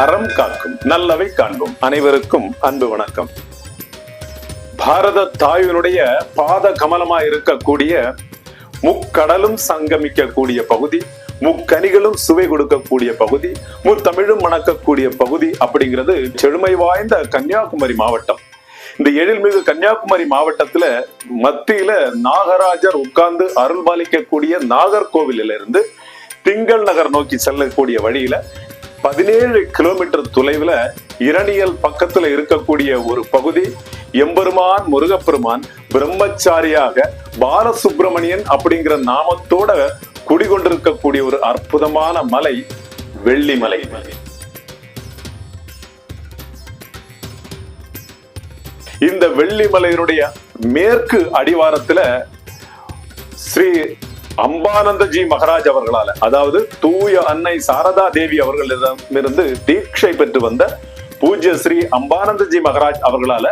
அறம் காக்கும் நல்லவை காண்போம். அனைவருக்கும் அன்பு வணக்கம். பாரத தாயினுடைய பாத கமலமா இருக்கக்கூடிய முக்கடலும் சங்கமிக்கக்கூடிய பகுதி, முக்கனிகளும் சுவை கொடுக்கக்கூடிய பகுதி, முத்தமிழும் மணக்கக்கூடிய பகுதி அப்படிங்கிறது செழுமை வாய்ந்த கன்னியாகுமரி மாவட்டம். இந்த எழில்மிகு கன்னியாகுமரி மாவட்டத்துல மத்தியில நாகராஜர் உட்கார்ந்து அருள் பாலிக்கக்கூடிய நாகர்கோவிலிருந்து திங்கள் நகர் நோக்கி செல்லக்கூடிய வழியில 17 கிலோமீட்டர் தொலைவுல இரணியல் பக்கத்துல இருக்கக்கூடிய ஒரு பகுதி. எம்பெருமான் முருகப்பெருமான் பிரம்மச்சாரியாக பாலசுப்பிரமணியன் அப்படிங்கிற நாமத்தோட குடிகொண்டிருக்கக்கூடிய ஒரு அற்புதமான மலை வெள்ளிமலை. இந்த வெள்ளிமலையினுடைய மேற்கு அடிவாரத்துல ஸ்ரீ அம்பானந்தஜி மகாராஜ் அவர்களால, அதாவது தூய அன்னை சாரதா தேவி அவர்களிடமிருந்து தீட்சை பெற்று வந்த பூஜ்ய ஸ்ரீ அம்பானந்தஜி மகாராஜ் அவர்களால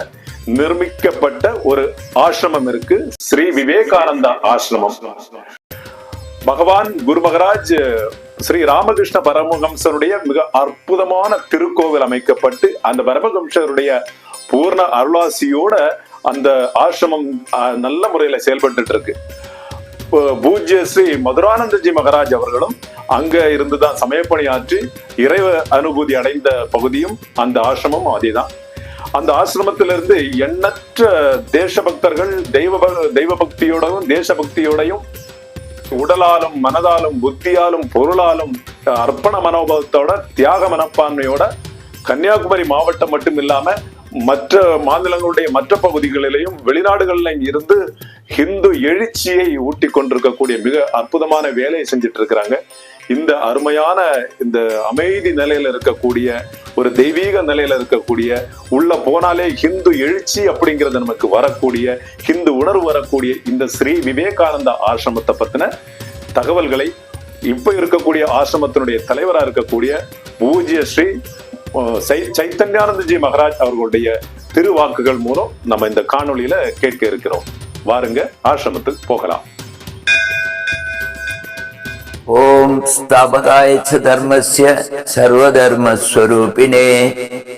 நிர்மிக்கப்பட்ட ஒரு ஆசிரமம் இருக்கு, ஸ்ரீ விவேகானந்தா ஆசிரமம். பகவான் குரு மகாராஜ் ஸ்ரீ ராமகிருஷ்ண பரமஹம்சருடைய மிக அற்புதமான திருக்கோவில் அமைக்கப்பட்டு அந்த பரமஹம்சருடைய பூர்ண அருளாசியோட அந்த ஆசிரமம் நல்ல முறையில செயல்பட்டு இருக்கு. பூஜ்ய ஸ்ரீ மதுரானந்தஜி மகாராஜ் அவர்களும் அங்க இருந்துதான் சமயப்பணியாற்றி இறைவ அனுபூதி அடைந்த பகுதியும் அந்த ஆசிரமம் அதேதான். அந்த ஆசிரமத்திலிருந்து எண்ணற்ற தேசபக்தர்கள் தெய்வ பக்தியோடையும் தேசபக்தியோடையும் உடலாலும் மனதாலும் புத்தியாலும் பொருளாலும் அர்ப்பண மனோபாவத்தோட தியாக மனப்பான்மையோட கன்னியாகுமரி மாவட்டம் மட்டும் இல்லாம மற்ற மாநிலங்களுடைய மற்ற பகுதிகளிலையும் வெளிநாடுகளிலும் இருந்து ஹிந்து எழுச்சியை ஊட்டி கொண்டிருக்கக்கூடிய மிக அற்புதமான வேலையை செஞ்சுட்டு இருக்கிறாங்க. இந்த அருமையான இந்த அமைதி நிலையில இருக்கக்கூடிய ஒரு தெய்வீக நிலையில இருக்கக்கூடிய உள்ள போனாலே ஹிந்து எழுச்சி அப்படிங்கிறது நமக்கு வரக்கூடிய ஹிந்து உணர்வு வரக்கூடிய இந்த ஸ்ரீ விவேகானந்தா ஆசிரமத்தை பத்தின தகவல்களை இப்ப இருக்கக்கூடிய ஆசிரமத்தினுடைய தலைவராக இருக்கக்கூடிய பூஜ்ய ஸ்ரீ சைத்தன்யானந்தஜி மகாராஜ் அவர்களுடைய திருவாக்குகள் மூலம் நம்ம இந்த காணொளியில கேட்க இருக்கிறோம். வாருங்க ஆசிரமத்துக்கு போகலாம். ஓம் ஸ்தாபகாய தர்மஸ்ய சர்வதர்மஸ்வரூபிணே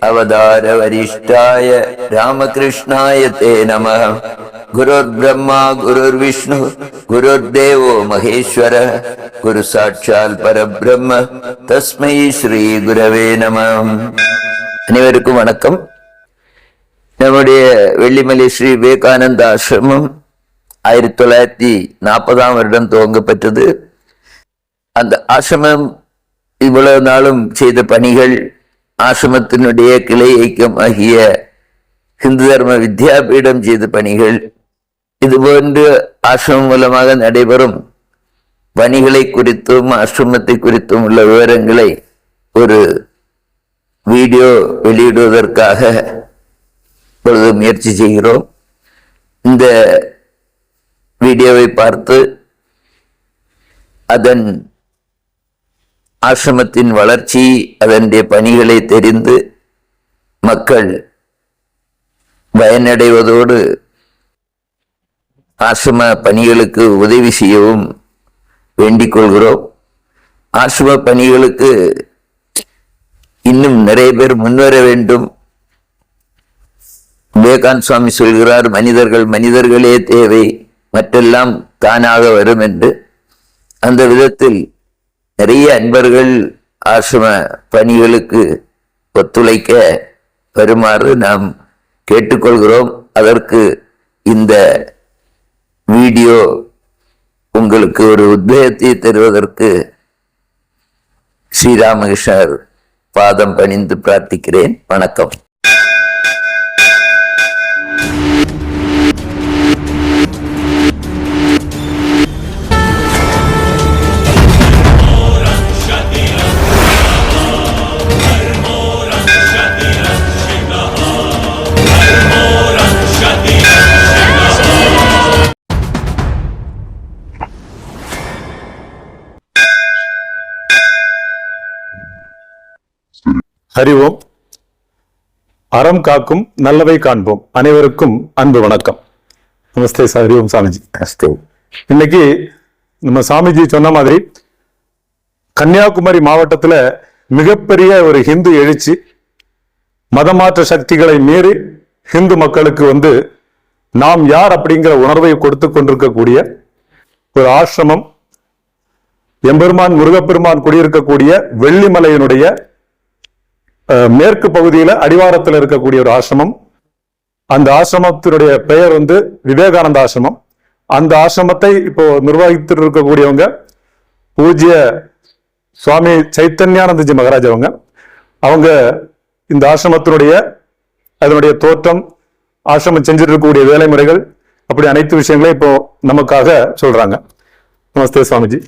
அவதார வரிஷ்டாய ராமகிருஷ்ணாய தே நமः. குருர் பிரம்மா குருர் விஷ்ணு குருர் தேவோ மகேஸ்வர குரு சாட்சால் பரபிரம்ம தஸ்மை ஸ்ரீ குரவே நமः. அனைவருக்கும் வணக்கம். நம்முடைய வெள்ளிமலை ஸ்ரீ விவேகானந்த ஆசிரமம் 1940ஆம் வருடம் துவங்கப்பட்டது. அந்த ஆசிரமம் இவ்வளவு நாளும் செய்த பணிகள், ஆசிரமத்தினுடைய கிளை ஐக்கியமாகிய ஹிந்து தர்ம வித்யாபீடம் செய்த பணிகள், இதுபோன்று ஆசிரமம் மூலமாக நடைபெறும் பணிகளை குறித்தும் ஆசிரமத்தை குறித்தும் உள்ள விவரங்களை ஒரு வீடியோ வெளியிடுவதற்காக இப்பொழுது முயற்சி செய்கிறோம். இந்த வீடியோவை பார்த்து அதன் ஆசிரமத்தின் வளர்ச்சி, அதனுடைய பணிகளை தெரிந்து மக்கள் பயனடைவதோடு ஆசிரம பணிகளுக்கு உதவி செய்யவும் வேண்டிக் கொள்கிறோம். ஆசிரம பணிகளுக்கு இன்னும் நிறைய பேர் முன்வர வேண்டும். விவேகானந்த சுவாமி சொல்கிறார், மனிதர்களே தேவை, மற்றெல்லாம் தானாக வரும் என்று. அந்த விதத்தில் நிறைய அன்பர்கள் ஆசிரம பணிகளுக்கு ஒத்துழைக்க வருமாறு நாம் கேட்டுக்கொள்கிறோம். அதற்கு இந்த வீடியோ உங்களுக்கு ஒரு உத்வேகத்தை தருவதற்கு ஸ்ரீராமகிருஷ்ணர் பாதம் பணிந்து பிரார்த்திக்கிறேன். வணக்கம். ஹரிவோம். அறம் காக்கும் நல்லவை காண்போம். அனைவருக்கும் அன்பு வணக்கம். நமஸ்தே சார். ஹரிவோம் சாமிஜி. நமஸ்தே. இன்னைக்கு நம்ம சாமிஜி சொன்ன மாதிரி கன்னியாகுமரி மாவட்டத்துல மிகப்பெரிய ஒரு ஹிந்து எழுச்சி, மதமாற்ற சக்திகளை மீறி ஹிந்து மக்களுக்கு நாம் யார் அப்படிங்கிற உணர்வை கொடுத்து கொண்டிருக்கக்கூடிய ஒரு ஆசிரமம், எம்பெருமான் முருகப்பெருமான் குடியிருக்கக்கூடிய வெள்ளிமலையினுடைய மேற்கு பகுதியில அடிவாரத்தில் இருக்கக்கூடிய ஒரு ஆசிரமம். அந்த ஆசிரமத்தினுடைய பெயர் விவேகானந்த ஆசிரமம். அந்த ஆசிரமத்தை இப்போ நிர்வகித்து இருக்கக்கூடியவங்க பூஜ்ய சுவாமி சைத்தன்யானந்தஜி மகாராஜ். அவங்க இந்த ஆசிரமத்தினுடைய அதனுடைய தோற்றம், ஆசிரமம் செஞ்சிட்டு இருக்கக்கூடிய வேலைமுறைகள், அப்படி அனைத்து விஷயங்களையும் இப்போ நமக்காக சொல்றாங்க. நமஸ்தே சுவாமிஜி.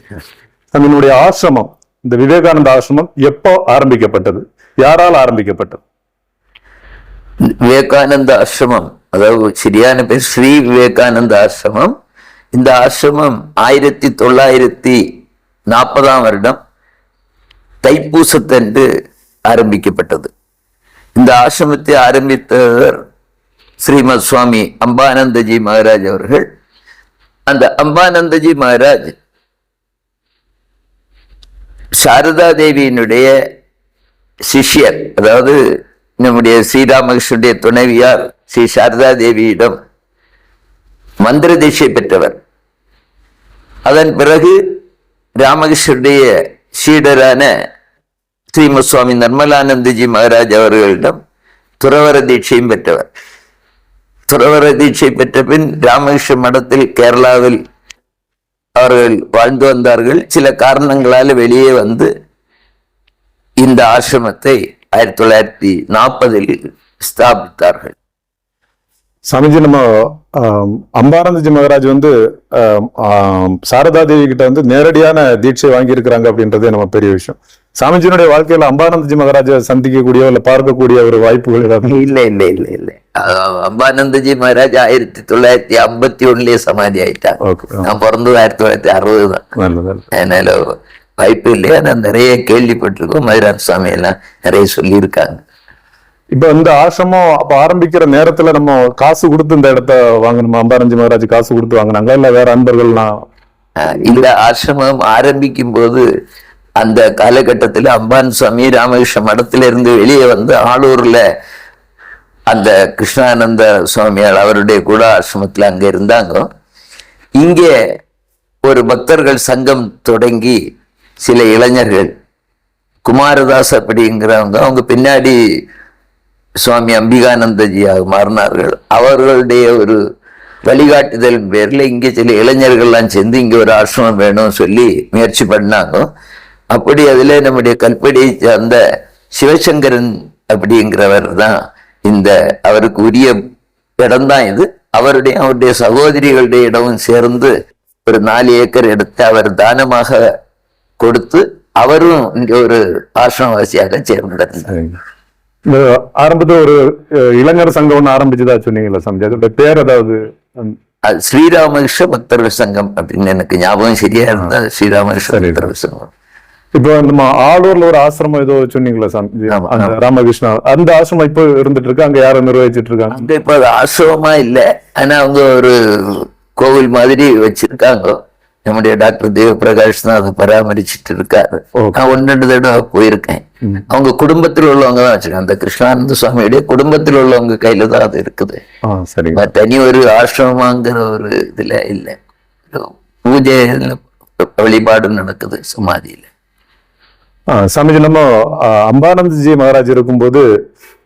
நம்மளுடைய ஆசிரமம், இந்த விவேகானந்த ஆசிரமம் எப்போ ஆரம்பிக்கப்பட்டது, யாரால் ஆரம்பிக்கப்பட்டது? விவேகானந்த ஆசிரமம், அதாவது சரியான பேர் ஸ்ரீ விவேகானந்த ஆசிரமம். இந்த ஆசிரமம் 1940 தைப்பூசத்தன்று ஆரம்பிக்கப்பட்டது. இந்த ஆசிரமத்தை ஆரம்பித்தவர் ஸ்ரீமத் சுவாமி அம்பானந்தஜி மகாராஜ் அவர்கள். அந்த அம்பானந்தஜி மகாராஜ் சாரதா தேவியினுடைய சிஷ்யர், அதாவது நம்முடைய ஸ்ரீராமகிருஷ்ணனுடைய துணைவியார் ஸ்ரீ சாரதா தேவியிடம் மந்திர தீட்சை பெற்றவர். அதன் பிறகு ராமகிருஷ்ணனுடைய சீடரான ஸ்ரீமத் சுவாமி நிர்மலானந்தஜி மகாராஜ் அவர்களிடம் துறவர தீட்சையும் பெற்றவர். துறவர தீட்சை பெற்ற பின் ராமகிருஷ்ண மடத்தில் கேரளாவில் அவர்கள் வாழ்ந்து வந்தார்கள். சில காரணங்களால் வெளியே இந்த ஆசிரமத்தை 1940 ஸ்தாபித்தார்கள். சாமிஜி, நம்ம அம்பானந்தஜி மகாராஜ் சாரதா தேவி கிட்ட நேரடியான தீட்சை வாங்கி இருக்கிறாங்க அப்படின்றதே நம்ம பெரிய விஷயம். சாமிஜியினுடைய வாழ்க்கையில அம்பானந்தஜி மகாராஜ சந்திக்கக்கூடிய இல்ல பார்க்கக்கூடிய ஒரு வாய்ப்புகள் ஏதாவது? இல்ல. அம்பானந்தஜி மகாராஜ் 1951 சமாதி ஆயிட்டாங்க. நான் பிறந்தது 1960 தான். அதனால வாய்ப்பு இல்லையா? நான் நிறைய கேள்விப்பட்டிருக்கோம். மதுரான் சுவாமி எல்லாம் நிறைய சொல்லி இருக்காங்க. இப்ப இந்த ஆசிரமம் அப்ப ஆரம்பிக்கிற நேரத்துல நம்ம காசு கொடுத்து இந்த இடத்த வாங்கணுமா? அம்பானந்தஜி மகாராஜ் காசு கொடுத்து வாங்கினாங்க இல்ல வேற அன்பர்கள்லாம்? இந்த ஆசிரமம் ஆரம்பிக்கும் போது அந்த காலகட்டத்தில் அம்பான் சுவாமி ராமகிருஷ்ண மடத்திலிருந்து வெளியே ஆளூர்ல அந்த கிருஷ்ணானந்த சுவாமியார் அவருடைய கூட ஆசிரமத்தில் அங்க இருந்தாங்க. இங்கே ஒரு பக்தர்கள் சங்கம் தொடங்கி சில இளைஞர்கள், குமாரதாஸ் அப்படிங்கிறவங்க, அவங்க பின்னாடி சுவாமி அம்பிகானந்தஜியாக மாறினார்கள். அவர்களுடைய ஒரு வழிகாட்டுதல் பேர்ல இங்கே சில இளைஞர்கள்லாம் சேர்ந்து இங்க ஒரு ஆசிரமம் வேணும் சொல்லி முயற்சி பண்ணாங்க. அப்படி அதுல நம்முடைய கல்படியை சார்ந்த சிவசங்கரன் அப்படிங்கிறவர் தான் அவருக்கு உரிய இடம் தான் இது. அவருடைய சகோதரிகளுடைய இடமும் சேர்ந்து ஒரு 4 ஏக்கர் எடுத்து அவர் தானமாக கொடுத்து அவரும் இங்க ஒரு ஆசிரமவாசியாக சேர்ந்தார். ஆரம்பத்துல ஒரு இளைஞர் சங்கம் ஒண்ணு ஆரம்பிச்சுதா சொன்னீங்களா சாமி? அதோட பேர் ஏதாவது? ஸ்ரீராமகிருஷ்ண பக்தர்கள் சங்கம் அப்படின்னு எனக்கு ஞாபகம் சரியா இருந்தா ஸ்ரீராமகிருஷ்ண பக்தர்கள் சங்கம். இப்போ நம்ம ஆளூர்ல ஒரு ஆசிரமம் ஏதோ சொன்னீங்களா சாமி? ராமகிருஷ்ணா, அந்த ஆசிரமம் இப்போ இருந்துட்டு இருக்கு. அங்க யாரும் நிர்வகிச்சிட்டு இருக்காங்க? அங்க இப்ப அது ஆசிரமமா இல்ல, ஆனா அவங்க ஒரு கோவில் மாதிரி வச்சிருக்காங்க. நம்முடைய டாக்டர் தேவபிரகாஷ் தான் அதை பராமரிச்சுட்டு இருக்காரு. நான் 1-2 தடவை போயிருக்கேன். அவங்க குடும்பத்தில் உள்ளவங்க தான் வச்சிருக்காங்க. அந்த கிருஷ்ணானந்த சுவாமியுடைய குடும்பத்தில் உள்ளவங்க கையில தான் அது இருக்குது. தனி ஒரு ஆசிரமாங்கிற ஒரு இதுல இல்ல. பூஜை வழிபாடு நடக்குது சமாதியில. சாமிஜி, நம்ம அம்பானந்தஜி மகாராஜ் இருக்கும்போது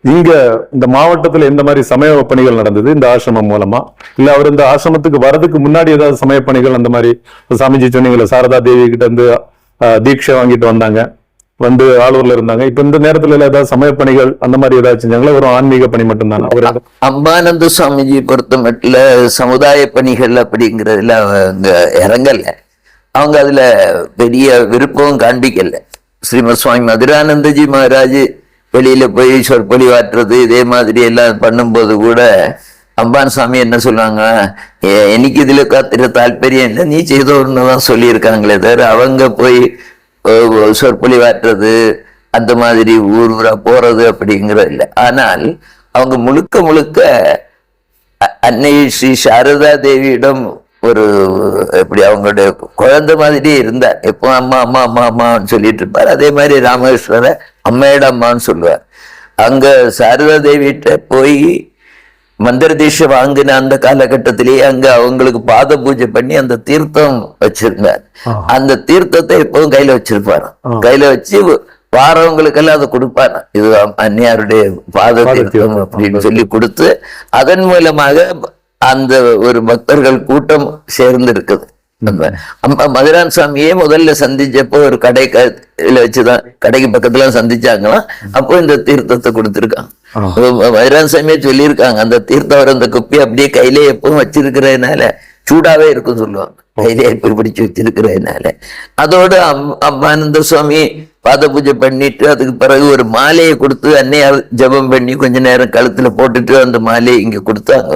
இங்க இந்த மாவட்டத்துல எந்த மாதிரி சமய பணிகள் நடந்தது இந்த ஆசிரமம் மூலமா? இல்ல அவர் இந்த ஆசிரமத்துக்கு வர்றதுக்கு முன்னாடி ஏதாவது சமய பணிகள் அந்த மாதிரி? சாமிஜி சொன்னீங்களா சாரதா தேவி கிட்ட தீட்சை வாங்கிட்டு வந்தாங்க, ஆளூர்ல இருந்தாங்க. இப்ப இந்த நேரத்துல ஏதாவது சமய பணிகள் அந்த மாதிரி ஏதாவது செஞ்சாங்களா? ஒரு ஆன்மீக பணி மட்டும்தானே? அம்பானந்த சுவாமிஜி பொறுத்த மட்டும் சமுதாய பணிகள் அப்படிங்கறதுல அவங்க இறங்கல. அவங்க அதுல பெரிய விருப்பம் காண்பிக்கல. ஸ்ரீமத் சுவாமி மதுரானந்தஜி மகாராஜ் வெளியில போய் சொற்பொழிவாற்றுறது இதே மாதிரி எல்லாம் பண்ணும்போது கூட அம்பான் சுவாமி என்ன சொல்லுவாங்க, எனக்கு இதுல காத்திர தாற்பயம் இல்லை, நீ செய்தோன்னு சொல்லியிருக்காங்களே தவிர அவங்க போய் சொற்பொழிவாற்றுறது அந்த மாதிரி ஊரா போறது அப்படிங்கிறது இல்லை. ஆனால் அவங்க முழுக்க அன்னை ஸ்ரீ சாரதா தேவியிடம் ஒரு எப்படி அவங்களுடைய குழந்தை மாதிரியே இருந்தார். எப்போ அம்மா அம்மா அம்மா அம்மான்னு சொல்லிட்டு இருப்பார். அதே மாதிரி ராமகிருஷ்ணரை அம்மையோட அம்மான்னு சொல்லுவார். அங்க சாரதா தேவிட்ட போய் மந்திர தீட்சை வாங்கின அந்த காலகட்டத்திலேயே அங்க அவங்களுக்கு பாத பூஜை பண்ணி அந்த தீர்த்தம் வச்சிருந்தார். அந்த தீர்த்தத்தை எப்பவும் கையில வச்சிருப்பாரு. கையில வச்சு வாரவங்களுக்கெல்லாம் அதை கொடுப்பாரு. இது அந்நியாருடைய பாத தீர்த்தம் அப்படின்னு சொல்லி கொடுத்து அதன் மூலமாக அந்த ஒரு பக்தர்கள் கூட்டம் சேர்ந்து இருக்குது. மதுரான் சாமியே முதல்ல சந்திச்சப்போ ஒரு கடையில வச்சுதான், கடைக்கு பக்கத்துல சந்திச்சாங்களாம். அப்போ இந்த தீர்த்தத்தை கொடுத்துருக்காங்க. மதுரான் சாமியே சொல்லியிருக்காங்க, அந்த தீர்த்தம் வர அந்த குப்பி அப்படியே கையிலே எப்பவும் வச்சிருக்கிறதுனால சூடாவே இருக்கும் சொல்லுவாங்க. கையிலே எப்ப பிடிச்சு வச்சிருக்கிறதுனால. அதோடு அம்பானந்த சுவாமி பாத பூஜை பண்ணிட்டு அதுக்கு பிறகு ஒரு மாலையை கொடுத்து அன்னையார் ஜபம் பண்ணி கொஞ்ச நேரம் கழுத்துல போட்டுட்டு அந்த மாலையை இங்க கொடுத்தாங்க.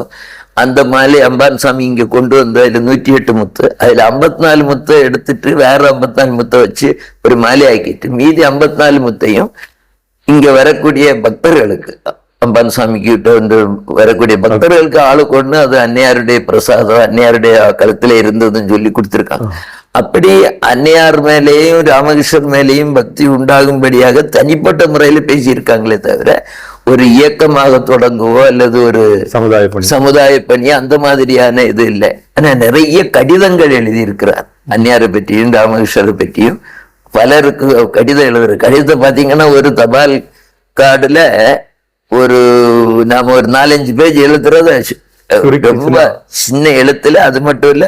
அந்த மாலை அம்பான் சாமி இங்க கொண்டு வந்து அதுல 108 முத்து, அதுல 54 முத்தை எடுத்துட்டு வேற 54 முத்தை வச்சு ஒரு மாலை ஆக்கிட்டு மீதி 54 முத்தையும் இங்க வரக்கூடிய பக்தர்களுக்கு, அம்பான் சாமி கிட்ட வந்து வரக்கூடிய பக்தர்களுக்கு ஆளுக்கு ஒண்ணு அது அன்னையாருடைய பிரசாதம், அன்னையாருடைய கழுத்துல இருந்ததுன்னு சொல்லி கொடுத்துருக்காங்க. அப்படி அன்னையார் மேலேயும் ராமகிருஷ்ணர் மேலேயும் பக்தி உண்டாகும்படியாக தனிப்பட்ட முறையில பேசியிருக்காங்களே தவிர ஒரு இயக்கமாக தொடங்குவோ அல்லது ஒரு சமுதாய பணி அந்த மாதிரியான இது இல்லை. ஆனா நிறைய கடிதங்கள் எழுதியிருக்கிறார் அன்னையாரை பற்றியும் ராமகிருஷ்ணரை பற்றியும். பலருக்கு கடிதம் எழுதுற கடிதத்தை பாத்தீங்கன்னா ஒரு தபால் கார்டுல ஒரு நாம ஒரு 4-5 பேஜ் எழுதுறத ரொம்ப சின்ன எழுத்துல, அது மட்டும் இல்ல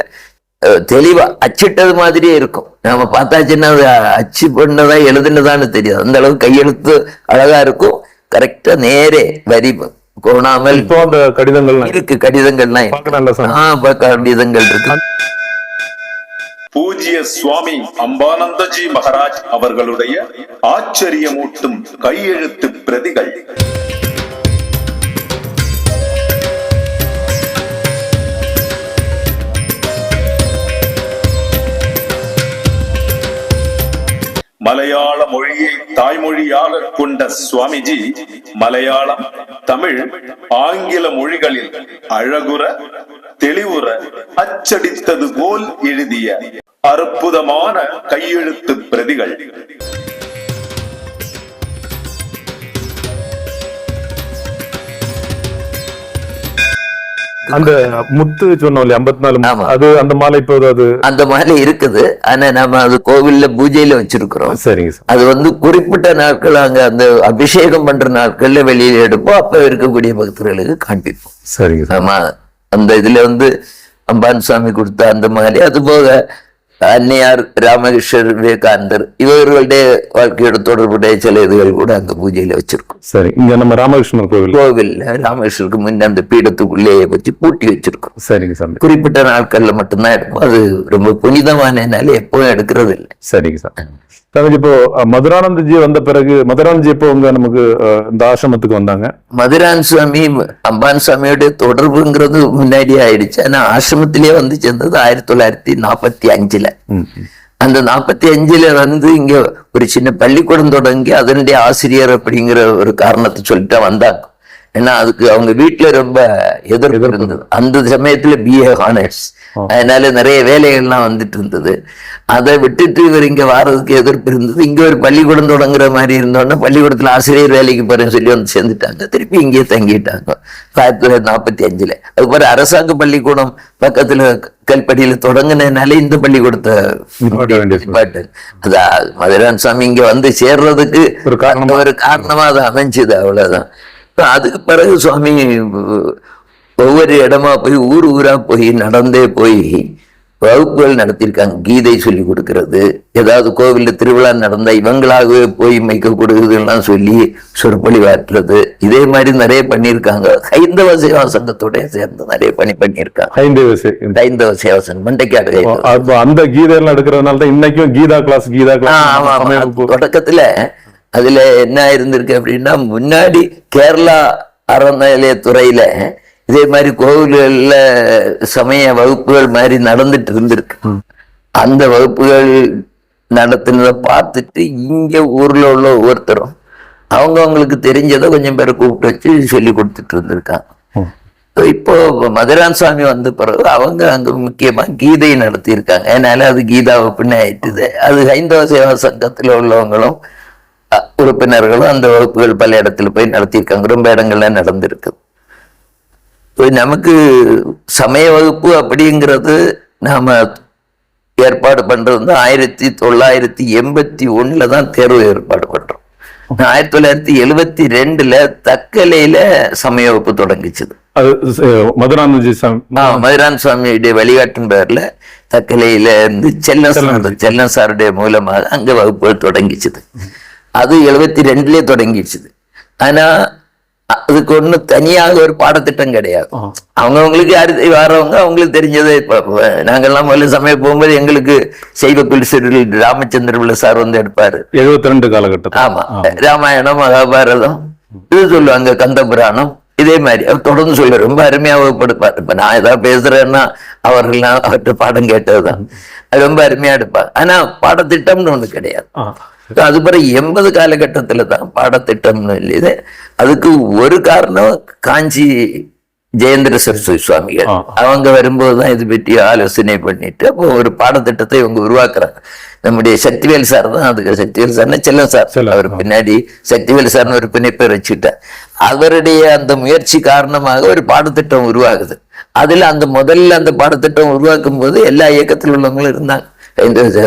தெளிவா அச்சிட்டது மாதிரியே இருக்கும். நாம பார்த்தாச்சுன்னா அது அச்சு பண்ணதா எழுதுனதான்னு தெரியாது. அந்த அளவுக்கு கையெழுத்து அழகா இருக்கும். கரெக்டா நேரே வரி கோணாமல் கடிதங்கள் இருக்கு. கடிதங்கள்லாம் கடிதங்கள் இருக்கு. பூஜ்ய சுவாமி அம்பானந்தஜி மகாராஜ் அவர்களுடைய ஆச்சரியமூட்டும் கையெழுத்து பிரதிகள். மலையாள மொழியை தாய்மொழியாக கொண்ட சுவாமிஜி மலையாளம், தமிழ், ஆங்கில மொழிகளில் அழகுற தெளிவுற அச்சடித்தது போல் எழுதிய அற்புதமான கையெழுத்து பிரதிகள். அந்த முத்து சொன்னோம் 54 அது அந்த மாலை இப்போ அது அந்த மாலை இருக்குது. ஆனா நம்ம அது கோவில்ல பூஜையில வச்சிருக்கிறோம். சரிங்க சார். அது வந்து குறிப்பிட்ட நாட்கள் அங்க அந்த அபிஷேகம் பண்ற நாட்கள்ல வெளியில எடுப்போம். அப்ப இருக்கக்கூடிய பக்தர்களுக்கு காண்பிப்போம். சரிங்க சார். ஆமா, அந்த இதுல வந்து அம்பான் சாமி கொடுத்த அந்த மாலை, அது போக அன்னையார், ராமகிருஷ்ணர், விவேகானந்தர் இவர்களுடைய வாழ்க்கையோட தொடர்புடைய சில இதுகள் கூட அங்க பூஜையில வச்சிருக்கோம். சரி, இங்க நம்ம ராமகிருஷ்ணர் கோவில்ல ராமகிருஷ்ணருக்கு முன்ன அந்த பீடத்துக்குள்ளேயே வச்சு பூட்டி வச்சிருக்கோம். சரிங்க சார். குறிப்பிட்ட நாட்கள்ல மட்டும்தான் எடுப்போம். அது ரொம்ப புனிதமானனால எப்பவும் எடுக்கிறது இல்லை. சரிங்க சார். இப்போ மதுரானந்தஜி வந்த பிறகு, மதுரானந்தஜி எப்போ உங்க நமக்கு இந்த ஆசிரமத்துக்கு வந்தாங்க? மதுரான் சுவாமி அம்பான் சுவாமியோட தொடர்புங்கிறது முன்னாடியே ஆயிடுச்சு. ஆனா ஆசிரமத்திலேயே வந்து சேர்ந்தது 1945. அந்த 45 வந்து இங்க ஒரு சின்ன பள்ளிக்கூடம் தொடங்கி அதனுடைய ஆசிரியர் அப்படிங்கிற ஒரு காரணத்தை சொல்லிட்டு வந்தாங்க. ஏன்னா அதுக்கு அவங்க வீட்டுல ரொம்ப எதிர்ப்பு இருந்தது. அந்த சமயத்துல BA ஹானர்ஸ், அதனால நிறைய வேலைகள்லாம் வந்துட்டு இருந்தது. அதை விட்டுட்டு இவர் இங்க வாரதுக்கு எதிர்ப்பு இருந்தது. இங்க ஒரு பள்ளிக்கூடம் தொடங்குற மாதிரி இருந்தோன்னா பள்ளிக்கூடத்துல ஆசிரியர் வேலைக்கு போறேன்னு சொல்லி வந்து சேர்ந்துட்டாங்க. திருப்பி இங்கேயே தங்கிட்டாங்க 1945. அதுக்கப்புறம் அரசாங்க பள்ளிக்கூடம் பக்கத்துல கல்படியில தொடங்கினால இந்த பள்ளிக்கூடத்தை அதான் மதுரான் சாமி இங்க வந்து சேர்றதுக்கு ஒரு காரணமா அது அமைஞ்சது. அவ்வளவுதான். அதுக்கு பிறகு சுவாமி ஒவ்வொரு இடமா போய் ஊரா போய் நடந்தே போய் வகுப்புகள் நடத்தியிருக்காங்க. கீதை சொல்லி கொடுக்கறது, ஏதாவது கோவில்ல திருவிழா நடந்தா இவங்களாகவே போய் மைக்க கொடுக்குறதுலாம் சொல்லி சொற்பொழிவாற்றுறது, இதே மாதிரி நிறைய பண்ணியிருக்காங்க. ஹைந்தவ சேவா சங்கத்தோட சேர்ந்து நிறைய பண்ணியிருக்காங்க. ஹைந்தவ சேவா சங்கம் மண்டைக்காடு அந்த கீதை எல்லாம் எடுக்கிறதுனால தான் இன்னைக்கும் கீதா கிளாஸ் தொடக்கத்துல அதுல என்ன இருந்திருக்கு அப்படின்னா, முன்னாடி கேரளா அறநிலையத்துறையில இதே மாதிரி கோவில்கள்ல சமய வகுப்புகள் மாதிரி நடந்துட்டு இருந்திருக்கு. அந்த வகுப்புகள் நடத்தினதை பார்த்துட்டு இங்க ஊர்ல உள்ள ஒவ்வொருத்தரும் அவங்களுக்கு தெரிஞ்சதை கொஞ்சம் பேரை கூப்பிட்டு வச்சு சொல்லி கொடுத்துட்டு இருந்திருக்காங்க. இப்போ மதுரான் சுவாமி வந்த பிறகு அவங்க அங்க முக்கியமா கீதை நடத்தியிருக்காங்க. அதனால அது கீதா வகுப்புன்னு ஆயிட்டுது. அது ஹைந்தவ சேவா சங்கத்துல உள்ளவங்களும் உறுப்பினர்களும் அந்த வகுப்புகள் பல இடத்துல போய் நடத்தியிருக்காங்க. ரொம்ப இடங்கள்ல நடந்திருக்கு. நமக்கு சமய வகுப்பு அப்படிங்கிறது நாம ஏற்பாடு பண்றது வந்து 1981 தான் தேர்வு ஏற்பாடு பண்றோம். 1972 தக்கலையில சமய வகுப்பு தொடங்கிச்சது. மதுரான் சுவாமியுடைய வழிகாட்டின் பேர்ல தக்கலையில இருந்து செல்லம் சாருடைய மூலமாக அங்க வகுப்புகள் தொடங்கிச்சது. அது 72 தொடங்கிடுச்சுது. ஆனா அதுக்கு ஒண்ணு தனியாக ஒரு பாடத்திட்டம் கிடையாது. அவங்கவுங்களுக்கு வர்றவங்க அவங்களுக்கு தெரிஞ்சது. இப்ப நாங்கெல்லாம் முதல்ல சமயம் போகும்போது எங்களுக்கு சைவ குலசேகர் ராமச்சந்திர பிள்ளை சார் வந்து எடுப்பாரு. 72 காலகட்டம். ஆமா, ராமாயணம் மகாபாரதம் இது சொல்லுவாங்க, கந்தபுராணம் இதே மாதிரி அவர் தொடர்ந்து சொல்ல ரொம்ப அருமையா வகுப்படுப்பார். இப்ப நான் ஏதாவது பேசுறேன்னா அவர்கள்லாம் அவர்கிட்ட பாடம் கேட்டதுதான். ரொம்ப அருமையா எடுப்பார். ஆனா பாடத்திட்டம்னு ஒண்ணு கிடையாது. அது பிறகு 80 காலகட்டத்துல தான் பாடத்திட்டம்னு இல்லை. அதுக்கு ஒரு காரணம் காஞ்சி ஜெயேந்திர சரஸ்வதி சுவாமிகள் அவங்க வரும்போதுதான் இது பற்றி ஆலோசனை பண்ணிட்டு அப்போ ஒரு பாடத்திட்டத்தை இவங்க உருவாக்குறாங்க. நம்முடைய சக்திவேல் சார் தான் அதுக்கு, சக்திவேல் சார்னா செல்லம் சார், அவர் பின்னாடி சக்திவேல் சார்னு ஒரு பிணைப்பை வச்சுட்டார். அவருடைய அந்த முயற்சி காரணமாக ஒரு பாடத்திட்டம் உருவாகுது. அதுல அந்த முதல்ல அந்த பாடத்திட்டம் உருவாக்கும் போது எல்லா இயக்கத்தில் உள்ளவங்களும் இருந்தாங்க.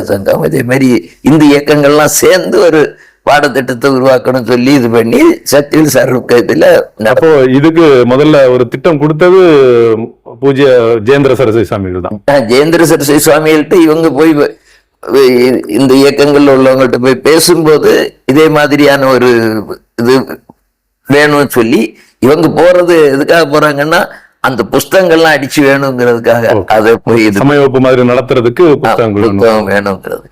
சங்கம் இதே மாதிரி இந்த இயக்கங்கள்லாம் சேர்ந்து ஒரு பாடத்திட்டத்தை உருவாக்கணும் சொல்லி இது பண்ணி சக்திவேல் சார் இதுல. அப்போ இதுக்கு முதல்ல ஒரு திட்டம் கொடுத்தது பூஜ்ய ஜெயேந்திர சரஸ்வதி சுவாமிகள் தான். ஜெயேந்திர சரஸ்வதி சுவாமிகள்கிட்ட இவங்க போய் இந்த இயக்கங்கள்ல உள்ளவங்கள்ட்ட போய் பேசும்போது இதே மாதிரியான ஒரு இது வேணும்னு சொல்லி இவங்க போறது எதுக்காக போறாங்கன்னா அந்த புஸ்தகங்கள்லாம் அடிச்சு வேணுங்கிறதுக்காக. அதை போய் சமய வகுப்பு மாதிரி நடத்துறதுக்கு புத்தகம் வேணுங்கிறது.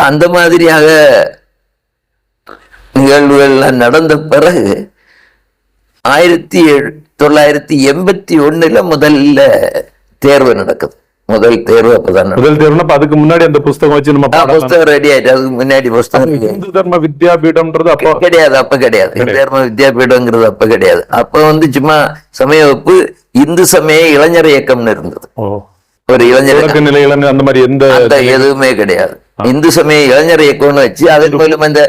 அந்த மாதிரியாக நிகழ்வுகள்லாம் நடந்த பிறகு 1981 முதல்ல தேர்வு நடக்குது. முதல் தேர்வு அப்பதான். முதல் தேர்வுனா அதுக்கு முன்னாடி அந்த புஸ்தகம் வச்சு நம்ம புஸ்தகம் ரெடி ஆயிட்டு அதுக்கு முன்னாடி புஸ்தகம் இந்து தர்ம வித்யாபீடம்ன்றது அப்ப கிடையாது. அப்ப கிடையாது தர்ம வித்யாபீடம்ங்கிறது அப்ப கிடையாது. அப்ப வந்து சும்மா சமய வகுப்பு இந்து சமய இளைஞர் இயக்கம்னு இருந்தது. ஒரு இளைஞர் நிலையில அந்த மாதிரி எந்த எதுவுமே கிடையாது. இந்து சமய இளைஞர் இயக்கம்னு வச்சு அதன் மூலம் இந்த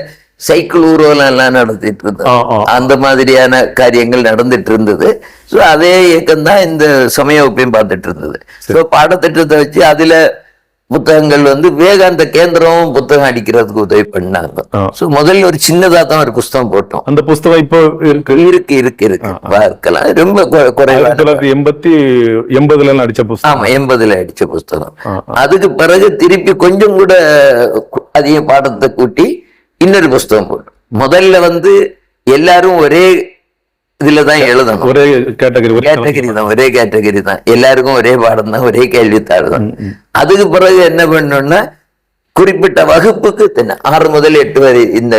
சைக்கிள் ஊர்வலம் எல்லாம் நடத்திட்டு இருந்தது. அந்த மாதிரியான காரியங்கள் நடந்துட்டு இருந்தது. ஸோ அதே இயக்கம் தான் இந்த சமய வகுப்பையும் பார்த்துட்டு இருந்தது. ஸோ பாடத்திட்டத்தை வச்சு அதுல புத்தகங்கள் வந்து விவேகானந்த கேந்திரம் புத்தகம் அடிக்கிறதுக்கு உதவி பண்ணாங்க. ஸோ முதல்ல ஒரு சின்னதா தான் ஒரு புஸ்தகம் போட்டோம். அந்த புஸ்தகம் இப்போ இருக்கு பார்க்கலாம். ரொம்ப குறைவா 1980 அடிச்ச புஸ்தகம். ஆமா, 80 அடிச்ச புஸ்தகம். அதுக்கு பிறகு திருப்பி கொஞ்சம் கூட அதிக பாடத்தை கூட்டி இன்னொரு புஸ்தகம் போட்டோம். முதல்ல வந்து எல்லாரும் ஒரே இதுலதான் எழுதணும். ஒரே கேட்டகரி தான், ஒரே கேட்டகரி தான், எல்லாருக்கும் ஒரே பாடம் தான், ஒரே கேள்வித்தாள் தான். அதுக்கு பிறகு என்ன பண்ணோம்னா குறிப்பிட்ட வகுப்புக்கு 6 முதல் 8 வரை இந்த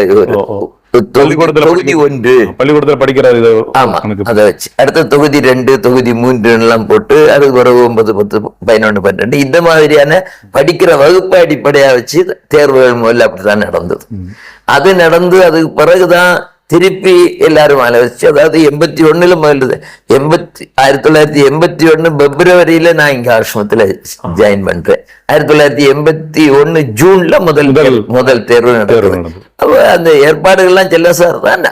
தொகுதி 1 பள்ளிக்கூடத்துல படிக்கிறாரு. ஆமா, அதை வச்சு அடுத்த தொகுதி 2 தொகுதி 3 எல்லாம் போட்டு அதுக்கு பிறகு 9 10 11 12 இந்த மாதிரியான படிக்கிற வகுப்பை அடிப்படையா வச்சு தேர்வுகள் முதல்ல அப்படித்தான் நடந்தது. அது நடந்து அதுக்கு பிறகுதான் திருப்பி எல்லாரும் ஆலோசிச்சு, அதாவது 81 முதல்ல 1981 பிப்ரவரியில நான் இங்க ஆசிரமத்துல ஜாயின் பண்றேன். 1981 ஜூன்ல முதல் தேர்வு நடந்தது. அந்த ஏற்பாடுகள்லாம் செல்ல சார் தான்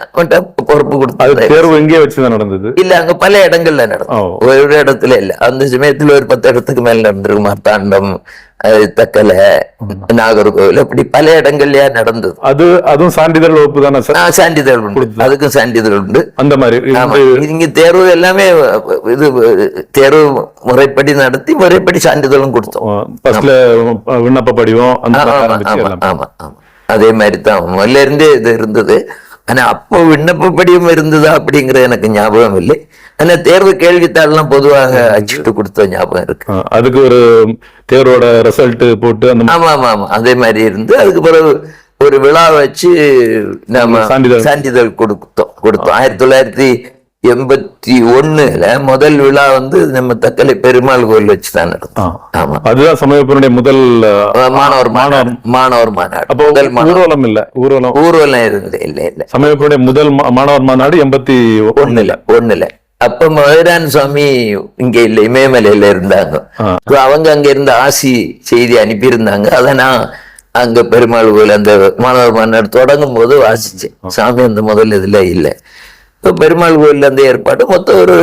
பொறுப்பு கொடுத்தாரு. தேர்வு எங்கே வச்சுதான் நடந்தது? இல்ல, அங்க பல இடங்கள்ல நடந்தது. ஒரு இடத்துல இல்ல. அந்த சமயத்துல ஒரு 10 இடத்துக்கு மேல நடந்திருக்கு. மார்த்தாண்டம், தக்கலை, நாகர்கோவில், இப்படி பல இடங்கள்லயா நடந்தது. அதுவும் சான்றிதழ் வகுப்பு தானே? சான்றிதழ் உண்டு, அதுக்கும் சான்றிதழ் உண்டு. அந்த மாதிரி இங்க தேர்வு எல்லாமே இது தேர்வு முறைப்படி நடத்தி முறைப்படி சான்றிதழும் கொடுத்தோம். விண்ணப்ப படிவம். ஆமா, அதே மாதிரி தான் முதல்ல இருந்தே இது இருந்தது. ஆனா அப்போ விண்ணப்ப படிவம் இருந்ததா அப்படிங்கறது எனக்கு ஞாபகம் இல்லை. ஆனா தேர்வு கேள்வித்தாள்லாம் பொதுவாக அச்சிட்டு கொடுத்த ஞாபகம் இருக்கு. அதுக்கு ஒரு தேர்வோட ரிசல்ட் போட்டு ஆமா அதே மாதிரி இருந்து அதுக்கு பிறகு ஒரு விழா வச்சு நம்ம சான்றிதழ் கொடுத்தோம். 1981 முதல் விழா வந்து நம்ம தக்கலை பெருமாள் கோயில் வச்சுதான் நடந்தோம். ஆமா, அதுதான் சமயபுரனுடைய முதல் மாணவர் மாநாடு. அப்போ ஊர்வலம் இல்ல? ஊர்வலம் இருந்தது இல்ல. சமயபுரனுடைய முதல் மாணவர் மாநாடு 81 1 அப்ப மதுரான் சுவாமி இங்க இல்ல, இமயமலையில இருந்தாங்க. அவங்க அங்க இருந்து ஆசி செய்தி அனுப்பியிருந்தாங்க. அதை நான் அங்க பெருமாள் கோயில் அந்த மாணவர் மன்னர் தொடங்கும் போது வாசிச்சேன். சாமி அந்த முதல் இதுல இல்லை. இப்போ பெருமாள் கோயில்ல அந்த ஏற்பாடு மொத்தம் ஒரு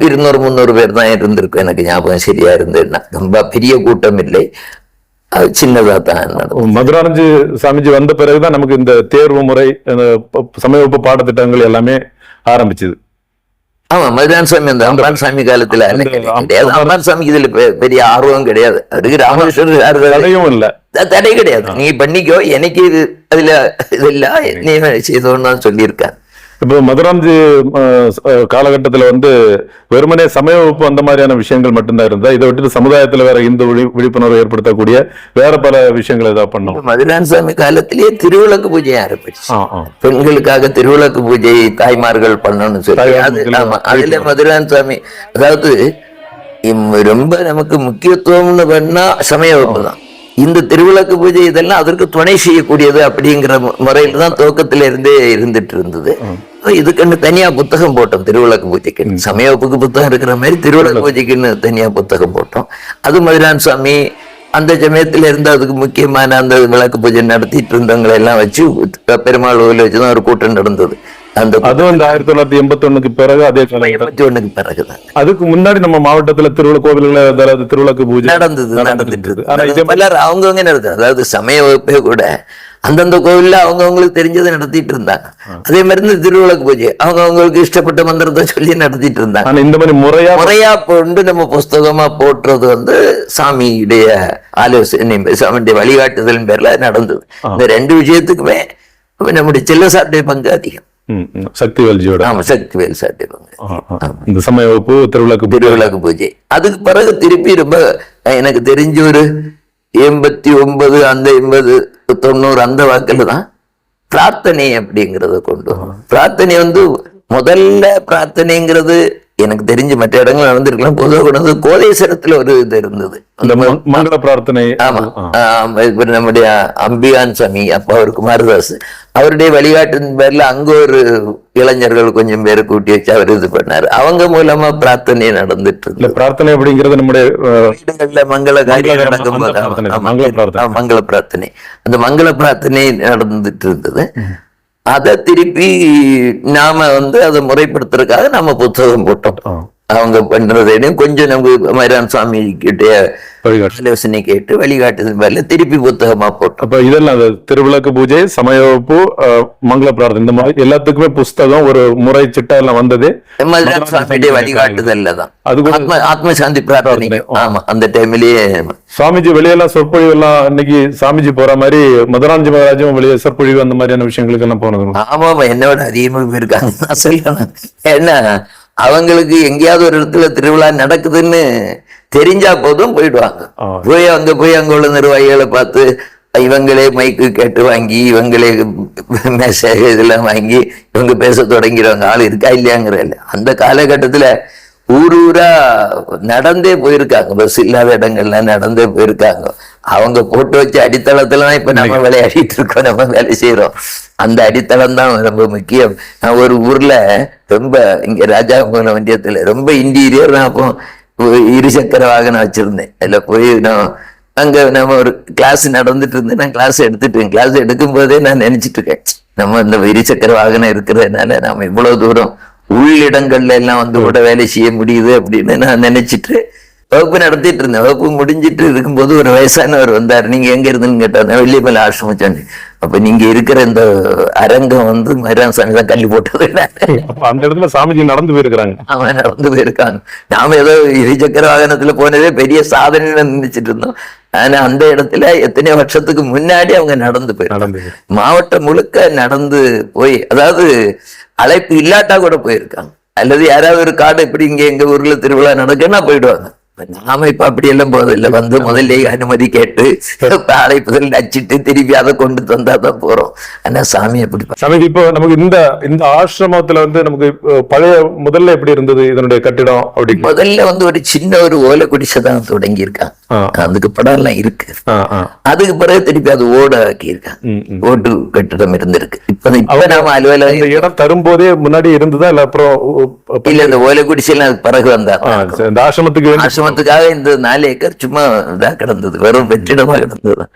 200-300 பேர் தான் இருந்திருக்கும், எனக்கு ஞாபகம் சரியா இருந்ததுன்னா. ரொம்ப பெரிய கூட்டம் இல்லை, அது சின்னதா தான் நடக்கும். மதுரானந்தி சாமிஜி வந்த பிறகுதான் நமக்கு இந்த தேர்வு முறை, சமய வகுப்பு பாடத்திட்டங்கள் எல்லாமே ஆரம்பிச்சது. ஆமா, மதுரான் சாமி அந்த அம்பான் சாமி காலத்துல கிடையாது. அம்பான் சாமிக்கு இதுல பெரிய ஆர்வம் கிடையாது. அதுக்கு ராமகிருஷ்ணன் தடையும் இல்ல, தடை கிடையாது. நீ பண்ணிக்கோ, எனக்கு இது அதுல இது இல்ல, நீ செய்தோன்னு சொல்லியிருக்காரு. இப்போ மதுரானந்தி காலகட்டத்துல வெறுமனே சமய வகுப்பு அந்த மாதிரியான விஷயங்கள் மட்டும்தான் இருந்தா, இதை விட்டு சமுதாயத்துல வேற இந்து விழிப்புணர்வு ஏற்படுத்தக்கூடிய வேற பல விஷயங்கள் ஏதாவது பண்ணோம். மதுரான் சாமி காலத்திலேயே திருவிளக்கு பூஜை ஆரம்பிச்சு. பெண்களுக்காக திருவிளக்கு பூஜை தாய்மார்கள் பண்ணணும்னு சொல்லி அதுல மதுரான் சாமி, அதாவது ரொம்ப நமக்கு முக்கியத்துவம்னு பண்ணா சமய வகுப்பு தான். இந்த திருவிளக்கு பூஜை இதெல்லாம் அதற்கு துணை செய்யக்கூடியது அப்படிங்கிற முறையில தான் துவக்கத்தில இருந்தே இருந்துட்டு இருந்தது. இதுக்குன்னு தனியா புத்தகம் போட்டோம். திருவிளக்கு பூஜைக்குன்னு சமய வகுப்புக்கு புத்தகம் இருக்கிற மாதிரி திருவிளக்கு பூஜைக்குன்னு தனியா புத்தகம் போட்டோம். அது மதுரான் சுவாமி அந்த சமயத்துல இருந்து அதுக்கு முக்கியமான அந்த விளக்கு பூஜை நடத்திட்டு இருந்தவங்களை எல்லாம் வச்சு பெருமாள் கோயில் வச்சுதான் ஒரு கூட்டம் நடந்தது. அதுவும் 1981 பிறகு, அதே 81 பிறகுதான். அதுக்கு முன்னாடி நம்ம மாவட்டத்துல கோவில்கள் திருவிளக்கு பூஜை நடந்துட்டு இருக்கு. அவங்கவுங்க நடந்தது. அதாவது சமய வகுப்பே கூட அந்தந்த கோவில்ல அவங்கவுங்களுக்கு தெரிஞ்சதை நடத்திட்டு இருந்தாங்க. அதே மாதிரி இந்த திருவிளக்கு பூஜை அவங்கவுங்களுக்கு இஷ்டப்பட்ட மந்திரத்தை சொல்லி நடத்திட்டு இருந்தாங்க. இந்த மாதிரி முறையா கொண்டு நம்ம புஸ்தகமா போட்டுறது சாமியுடைய ஆலோசனை, சாமியுடைய வழிகாட்டுதலின் பேர்ல நடந்தது. இந்த 2 விஷயத்துக்குமே நம்முடைய செல்லசாருடைய பங்கு அதிகம். சக்திவேல்ஜியோட. ஆமா, சக்திவேல் சாருடைய பங்கு. இந்த சமய வகுப்பு திருவிளக்கு பூஜை அதுக்கு பிறகு திருப்பி ரொம்ப எனக்கு தெரிஞ்ச ஒரு 89 அந்த 80 90 அந்த வாக்கில தான் பிரார்த்தனை அப்படிங்கறத கொண்டு வரும். பிரார்த்தனை முதல்ல பிரார்த்தனைங்கிறது எனக்கு தெரிஞ்சு மற்ற இடங்கள் நடந்திருக்கலாம். பொதுவாக கொண்டு கோதேஸ்வரத்துல ஒரு இது இருந்தது, மங்கள பிரார்த்தனை. ஆமா, நம்முடைய அம்பிகான் சாமி அப்பா அவர் குமாரதாஸ் அவருடைய வழிகாட்டின் பேர்ல அங்க ஒரு இளைஞர்கள் கொஞ்சம் பேரை கூட்டி வச்சு அவர் இது பண்ணாரு. அவங்க மூலமா பிரார்த்தனை நடந்துட்டு இருக்கு. பிரார்த்தனை அப்படிங்கிறது நம்முடைய வீடுகள்ல மங்கள காரியம் நடக்கும்போது மங்கள பிரார்த்தனை, அந்த மங்கள பிரார்த்தனை நடந்துட்டு இருந்தது. அதை திருப்பி நாம அதை முறைப்படுத்துறதுக்காக நம்ம புத்தகம் போட்டோம். அவங்க பண்றதையும் கொஞ்சம் நம்ம மதுரான் சுவாமி கிட்ட ஆலோசனை கேட்டு வழிகாட்டுது மேல திருப்பி புத்தகமா போட்டோம். அப்ப இதெல்லாம் திருவிளக்கு பூஜை, சமய வகுப்பு, மங்கள பிரார்த்தனை, இந்த மாதிரி எல்லாத்துக்குமே புஸ்தகம் ஒரு முறை சிட்டா எல்லாம் வந்தது மதுரான் சுவாமியுடைய வழிகாட்டுதல்ல தான். ஆத்ம சாந்தி பிரார்த்தனை. ஆமா, அந்த டைம்லயே சுவாமிஜி வெளியெல்லாம் சொற்பொழிவு எல்லாம் இன்னைக்கு சாமிஜி போற மாதிரி மதுரான்ஜி மகாராஜும் வெளியே சொற்பொழிவு அந்த மாதிரியான விஷயங்களுக்கு எல்லாம் போனது. ஆமா, என்னோட அதிகமாக போயிருக்காங்க சொல்லணும். ஏன்னா அவங்களுக்கு எங்கேயாவது ஒரு இடத்துல திருவிழா நடக்குதுன்னு தெரிஞ்சா போதும் போயிடுவாங்க. அங்க போய் அங்க உள்ள நிர்வாகிகளை பார்த்து இவங்களே மைக்கு கேட்டு வாங்கி இவங்களே மெசேஜ் இதெல்லாம் வாங்கி இவங்க பேச தொடங்கிடுவாங்க. ஆள் இருக்கா இல்லையாங்கிற இல்ல. அந்த காலகட்டத்துல ஊரா நடந்தே போயிருக்காங்க, பஸ் இல்லாத இடங்கள்ல நடந்தே போயிருக்காங்க. அவங்க போட்டு வச்ச அடித்தளத்துலதான் இப்ப நம்ம விளையாடிட்டு இருக்கோம், நம்ம வேலை செய்யறோம். அந்த அடித்தளம் தான் ரொம்ப முக்கியம். நான் ஒரு ஊர்ல ரொம்ப இங்க ராஜாபுரம் வண்டியத்துல ரொம்ப இன்டீரியர், நான் அப்போ 2 சக்கர வாகனம் வச்சிருந்தேன். அதுல போய் நான் அங்க நம்ம ஒரு கிளாஸ் நடந்துட்டு இருந்தேன். நான் கிளாஸ் எடுத்துட்டேன். கிளாஸ் எடுக்கும் போதே நான் நினைச்சிட்டு இருக்கேன், நம்ம இந்த 2 சக்கர வாகனம் இருக்கிறதுனால நாம இவ்வளவு தூரம் உள்ளிடங்கள்ல எல்லாம் கூட வேலை செய்ய முடியுது அப்படின்னு நான் நினைச்சிட்டு வகுப்பு நடத்திட்டு இருந்தேன். வகுப்பு முடிஞ்சிட்டு இருக்கும்போது ஒரு வயசானவர் வந்தார். நீங்க எங்க இருந்துன்னு கேட்டார். வெள்ளிமலை ஆசிரமம் சொன்னேன். அப்ப நீங்க இருக்கிற இந்த அரங்கம் மதுரான் சாமி தான் கல்வி போட்டது. அந்த இடத்துல சாமிஜி நடந்து போயிருக்காங்க. அவன் நடந்து போயிருக்காங்க. நாம ஏதோ 2 சக்கர வாகனத்துல போனதே பெரிய சாதனை நினைச்சிட்டு இருந்தோம். ஆனா அந்த இடத்துல எத்தனை வருஷத்துக்கு முன்னாடி அவங்க நடந்து போயிருக்காங்க. மாவட்டம் முழுக்க நடந்து போய், அதாவது அழைப்பு இல்லாட்டா கூட போயிருக்காங்க. அல்லது யாராவது ஒரு காடு இப்படி இங்க எங்க ஊர்ல திருவிழா நடக்குன்னா போயிடுவாங்க. நாம இப்ப அப்படி எல்லாம் போதில்லை. முதல்ல அனுமதி கேட்டு அழைப்புதல் அச்சிட்டு திருப்பி அதை கொண்டு தந்தாதான் போறோம். ஆனா சாமி எப்படி சாமி இப்போ நமக்கு இந்த ஆசிரமத்துல நமக்கு பழைய முதல்ல எப்படி இருந்தது இதனுடைய கட்டிடம்? அப்படி முதல்ல ஒரு சின்ன ஒரு ஓலை குடிசைதான் தொடங்கி இருக்காங்க. அதுக்கு படம் எல்லாம் இருக்கு. அதுக்கு பிறகு திருப்பி அது ஓட ஆக்கியிருக்காங்க. ஓட்டு கட்டிடம் இருந்திருக்கு. இப்ப நாம அலுவலகம் இடம் தரும்போதே முன்னாடி இருந்ததா இல்ல அப்புறம் இல்ல, இந்த ஓலை குடிசையெல்லாம் அதுக்கு பிறகு வந்தாங்க. இந்த ஆசிரமத்துக்காக இந்த 4 ஏக்கர் சும்மா இதா கிடந்தது, வெறும் வெற்றிடமா கிடந்தது.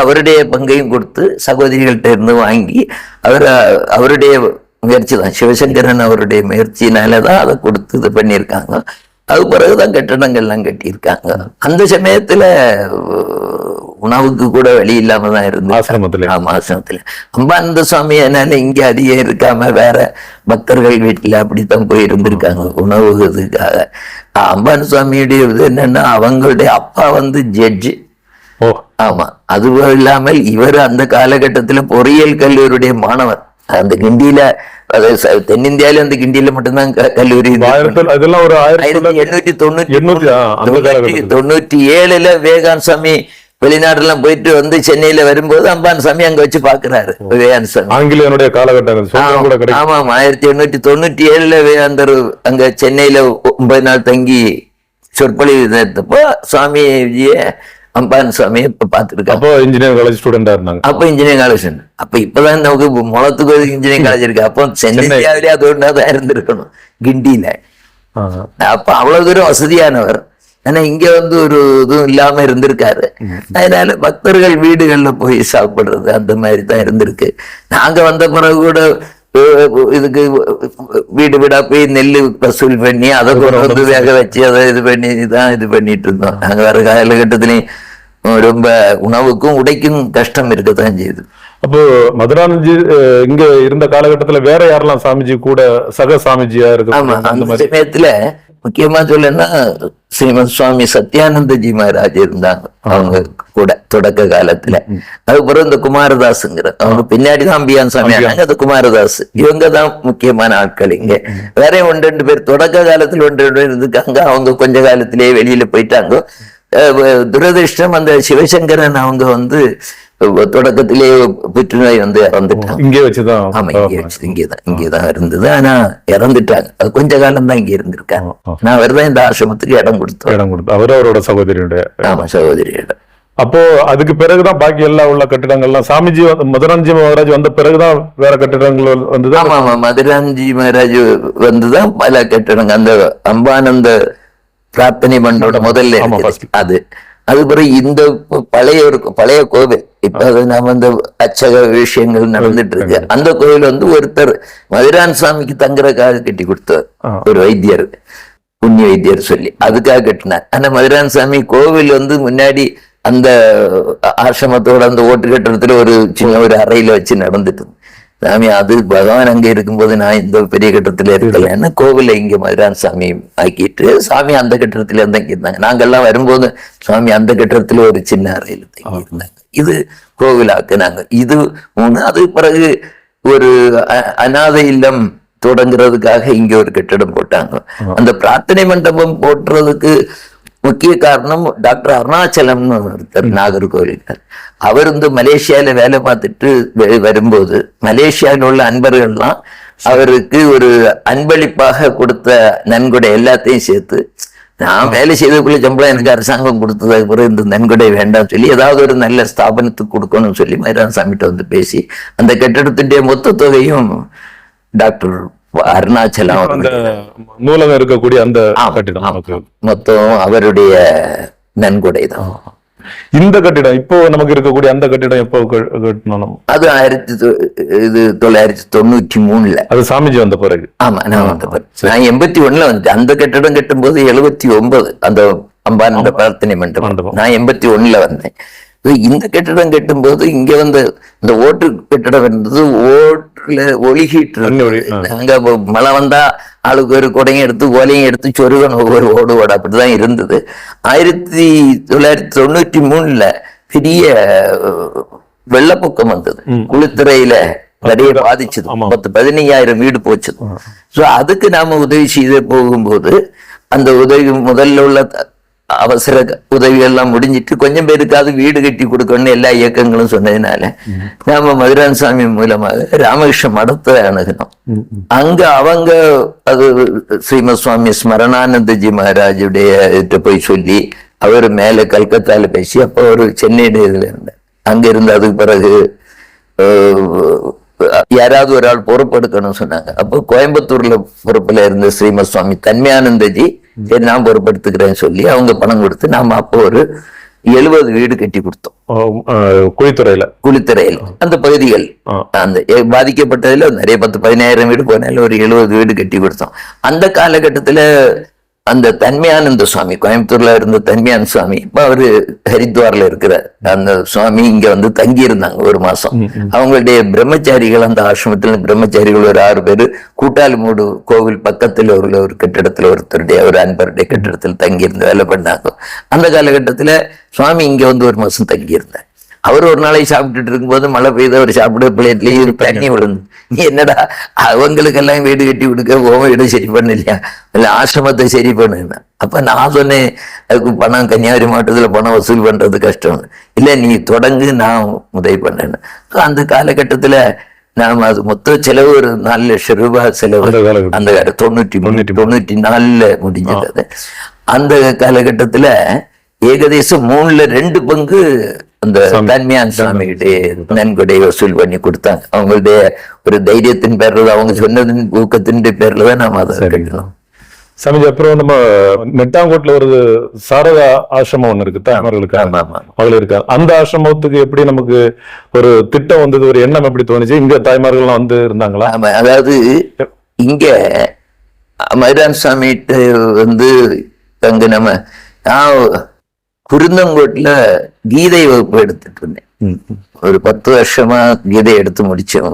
அவருடைய பங்கையும் கொடுத்து சகோதரிகள்கிட்ட இருந்து வாங்கி அவருடைய முயற்சி தான், சிவசங்கரன் அவருடைய முயற்சினாலதான் அதை கொடுத்து இது பண்ணியிருக்காங்க. அது பிறகுதான் கட்டடங்கள்லாம் கட்டியிருக்காங்க. அந்த சமயத்துல உணவுக்கு கூட வழி இல்லாம தான் இருந்தது ஆசிரமத்துல. அம்பானந்த சுவாமி என்னால இங்க அதிகம் இருக்காம வேற பக்தர்கள் வீட்டுல அப்படித்தான் போய் இருந்திருக்காங்க உணவு இதுக்காக. அம்பானந்த சுவாமியுடைய இது என்னன்னா, அவங்களுடைய அப்பா ஜட்ஜு. ஆமா, அதுவும் இல்லாமல் இவர் அந்த காலகட்டத்துல பொறியியல் கல்லூரியுடைய மாணவர். அந்த கிண்டியில, தென்னிந்தியாவில அந்த கிண்டியில மட்டும்தான் கல்லூரி. 1897 விவேகானந்த சாமி வெளிநாட்டுலாம் போயிட்டு சென்னையில வரும்போது அம்பான் சாமி அங்க வச்சு பாக்குறாரு விவேகானந்த சாமி. ஆங்கிலேயனுடைய காலகட்டம். ஆமா, 1897 விவேகானந்தர் அங்க சென்னையில 9 நாள் தங்கி சொற்பொழிவு நேர்த்தப்போ சுவாமிஜிய அம்பான் சுவாமியை இப்ப பாத்துருக்காங்க. அப்போ இன்ஜினியரிங் காலேஜ் ஸ்டூடெண்டா இருந்தாங்க. அப்ப இன்ஜினியரிங் காலேஜ். அப்ப இப்பதான் நமக்கு முளத்துக்கு இன்ஜினியரிங் காலேஜ் இருக்கு. அப்போ சென்னையிலே அது ஒன்றாதான் இருந்திருக்கணும் கிண்டியில. அப்ப அவ்வளவு தூரம் வசதியானவர். ஆனா இங்க ஒரு இதுவும் இல்லாம இருந்திருக்காரு. அதனால பக்தர்கள் வீடுகள்ல போய் சாப்பிடுறது அந்த மாதிரி தான் இருந்திருக்கு. நாங்க வந்த பிறகு கூட இதுக்கு வீடு வீடா போய் நெல்லு வசூல் பண்ணி அதை கொண்டு வேக வச்சு அதை இது பண்ணி தான் இது பண்ணிட்டு இருந்தோம். நாங்க வர காலகட்டத்திலையும் ரொம்ப உணவுக்கும் உடைக்கும் கஷ்டம் இருக்கத்தான் செய்யுது. அப்போ மதுரானந்தி இங்க இருந்த காலகட்டத்துல வேற யாரெல்லாம் சாமிஜி கூட சக சாமிஜியா இருக்கு? ஆமா, அந்த சமயத்துல முக்கியமா சொல்லனா ஸ்ரீமத் சுவாமி சத்யானந்தஜி மகாராஜ் இருந்தாங்க அவங்க கூட தொடக்க காலத்துல. அதுக்கப்புறம் இந்த குமாரதாசுங்கிற அவங்க பின்னாடிதான் அம்பியான் சாமி ஆனாங்க. அது குமாரதாஸ், இவங்கதான் முக்கியமான ஆட்கள். இங்க வேற 1-2 பேர் தொடக்க காலத்துல 1-2 பேர் இருந்துக்காங்க. அவங்க கொஞ்ச காலத்திலேயே வெளியில போயிட்டாங்க. துரதிருஷ்டம் அந்த சிவசங்கரன் அவங்க தொடக்கத்திலேயே புற்றுநோய் இறந்துட்டாங்க. இங்கே வச்சுதான். ஆமா, இங்கேதான் இருந்தது. ஆனா இறந்துட்டாங்க. அது கொஞ்ச காலம் தான் இங்க இருந்திருக்காங்க. நான் வருதான் இந்த ஆசிரமத்துக்கு இடம் கொடுத்தோம். அவரோட சகோதரியோட. ஆமா, சகோதரியோட. அப்போ அதுக்கு பிறகுதான் பாக்கி எல்லாம் உள்ள கட்டிடங்கள்லாம் சாமிஜி மதுரானந்தி மகாராஜ் வந்த பிறகுதான் வேற கட்டிடங்கள் வந்தது. ஆமா, மதுரானந்தி மகாராஜ் வந்துதான் பல கட்டிடங்கள். அந்த அம்பானந்த பிரார்த்தனை மண்டோட முதல்ல அது பிறகு இந்த பழைய கோவில் இப்ப நாம அச்சக விஷயங்கள் நடந்துட்டு இருக்கு. அந்த கோவில் ஒருத்தர் மதுரான் சாமிக்கு தங்குறதுக்காக கட்டி கொடுத்தார். ஒரு வைத்தியர், புண்ணிய வைத்தியர் சொல்லி அதுக்காக கட்டினார். ஆனா மதுரான் சாமி கோவில் முன்னாடி அந்த ஆசிரமத்தோட அந்த ஓட்டு கட்டுறதுல ஒரு சின்ன ஒரு அறையில வச்சு நடந்துட்டு சாமி அது பகவான் அங்க இருக்கும்போது நான் இந்த பெரிய கட்டத்துல இருக்கலன்னு கோவில இங்க மதுரான் சாமி ஆக்கிட்டு சாமி அந்த கட்டடத்துல தங்கி இருந்தாங்க. நாங்கெல்லாம் வரும்போது சுவாமி அந்த கட்டடத்துல ஒரு சின்ன அறையில தங்கி இருந்தாங்க. இது கோவிலாக்குனாங்க. இது அது பிறகு ஒரு அநாதை இல்லம் தொடங்குறதுக்காக இங்க ஒரு கட்டடம் போட்டாங்க. அந்த பிரார்த்தனை மண்டபம் போட்டுறதுக்கு முக்கிய காரணம் டாக்டர் அருணாச்சலம்னு ஒருத்தர் நாகர்கோவிலுக்கார். அவர் மலேசியால வேலை பார்த்துட்டு வரும்போது மலேசியாவில் உள்ள அன்பர்கள்லாம் அவருக்கு ஒரு அன்பளிப்பாக கொடுத்த நன்கொடை எல்லாத்தையும் சேர்த்து, நான் வேலை செய்ததுக்குள்ள சம்பளம் எனக்கு அரசாங்கம் கொடுத்ததுக்கு பிறகு இந்த நன்கொடை வேண்டாம் சொல்லி ஏதாவது ஒரு நல்ல ஸ்தாபனத்துக்கு கொடுக்கணும்னு சொல்லி மதுரான் சாமிகிட்ட பேசி அந்த கட்டிடத்துடைய மொத்த தொகையும் டாக்டர் அருணாச்சலம் நூலகம் இருக்கக்கூடிய அந்த கட்டிடம் மொத்தம் அவருடைய நன்கொடை தான். இந்த கட்டிடம் இப்போ நமக்கு இருக்கக்கூடிய அந்த கட்டிடம் எப்போ கட்டணும்? அது 1993 அது சாமிஜி வந்த பிறகு. ஆமா, நான் வந்த பிறகு. நான் 81 வந்துட்டேன். அந்த கட்டிடம் கட்டும்போது 79 அந்த அம்பானந்த பிரார்த்தனை மண்டபம். நான் 81 வந்தேன். இந்த கட்டிடம் கட்டும்போது இங்க இந்த ஓட்டு கட்டிடம் இருந்தது. ஓட்டுல ஒழுகிட்டு அங்க மழை வந்தா ஆளுக்கு ஒரு குடையும் எடுத்து ஓலையும் எடுத்து சொருகணும் ஒவ்வொரு ஓடு அப்படிதான் இருந்தது. 1993 பெரிய வெள்ளப்பொக்கம் வந்தது. குளித்துறையில நிறைய பாதிச்சது. 15,000 வீடு போச்சது. சோ அதுக்கு நாம உதவி செய்து போகும்போது அந்த உதவி முதல்ல உள்ள அவசர உதவி எல்லாம் முடிஞ்சிட்டு கொஞ்சம் பேருக்காவது வீடு கட்டி கொடுக்கணும்னு எல்லா இயக்கங்களும் சொன்னதுனால நாம மதுரான் சாமி மூலமாக ராமகிருஷ்ண மடத்தை அணுகணும். அங்க அவங்க அது ஸ்ரீமத் சுவாமி ஸ்மரணானந்தஜி மகாராஜுடைய போய் சொல்லி அவர் மேல கல்கத்தால பேசி, அப்போ ஒரு சென்னையில இதுல இருந்தார். அங்க இருந்து அதுக்கு பிறகு யாராவது ஒரு ஆள் பொறுப்பெடுக்கணும்னு சொன்னாங்க. அப்போ கோயம்புத்தூர்ல பொறுப்புல இருந்த ஸ்ரீமத் சுவாமி தன்மையானந்தஜி, சரி நான் பொறுப்பெடுத்துக்கிறேன்னு சொல்லி அவங்க பணம் கொடுத்து நாம அப்போ ஒரு 70 வீடு கட்டி கொடுத்தோம். குளித்துறையில அந்த பகுதிகள் அந்த பாதிக்கப்பட்டதுல நிறைய 10-15 வீடு போனால ஒரு 70 வீடு கட்டி கொடுத்தோம். அந்த காலகட்டத்துல அந்த தன்மையானந்த சுவாமி, கோயம்புத்தூர்ல இருந்த தன்மையானந்த சுவாமி, இப்ப அவரு ஹரித்வார்ல இருக்கிறார். அந்த சுவாமி இங்க வந்து தங்கி இருந்தாங்க 1 மாசம். அவங்களுடைய பிரம்மச்சாரிகள், அந்த ஆசிரமத்துல பிரம்மச்சாரிகள் ஒரு 6 பேரு கூட்டாளிமூடு கோவில் பக்கத்துல ஒரு கட்டிடத்துல ஒருத்தருடைய ஒரு அன்பருடைய கட்டிடத்துல தங்கி இருந்து வேலை பண்ணாங்க. அந்த காலகட்டத்துல சுவாமி இங்க வந்து 1 மாசம் தங்கி இருந்தார். அவர் ஒரு நாளைக்கு சாப்பிட்டுட்டு இருக்கும்போது மழை பெய்து, அவர் சாப்பிட பிளேட்லயே ஒரு தண்ணி விழுந்து, நீ என்னடா அவங்களுக்கெல்லாம் வீடு கட்டி கொடுக்க ஓம வீடு சரி பண்ண இல்லையா, இல்ல ஆசிரமத்தை சரி பண்ணுன்னா. அப்ப நான் சொன்னேன், அதுக்கு பணம் கன்னியாகுமரி மாவட்டத்துல பணம் வசூல் பண்றது கஷ்டம், இல்ல நீ தொடங்கு, நான் உதவி பண்ணேன்னு. அந்த காலகட்டத்துல நாம அது மொத்த செலவு ஒரு 4 லட்சம் ரூபாய் செலவு அந்த 94 முடிஞ்சது. அந்த காலகட்டத்துல ஏகதேசம் 3ல் 2 பங்கு அந்த தன்மையான சுவாமிகிட்டே நன்கொடை வசூல் பண்ணி கொடுத்தாங்க. அவங்களுடைய ஒரு தைரியத்தின் பேர்ல, அவங்க சொன்னதின் ஊக்கத்தின் பேர்ல தான் நாம அதை கட்டணும். சமீப அப்புறம் நம்ம நெட்டாங்கோட்ல ஒரு சாரதா ஆசிரமம் ஒண்ணு இருக்கு, தாய்மார்களுக்கு மகளிருக்கு. அந்த ஆசிரமத்துக்கு எப்படி நமக்கு ஒரு திட்டம் வந்தது, ஒரு எண்ணம் எப்படி தோணுச்சு? இங்க தாய்மார்கள்லாம் வந்து இருந்தாங்களா? அதாவது இங்க மதுரான் சுவாமிகிட்ட வந்து தங்க நம்ம குருந்தங்கோட்டில் கீதை வகுப்பு எடுத்துட்டு இருந்தேன். ஒரு 10 வருஷமா கீதை எடுத்து முடிச்சேன்.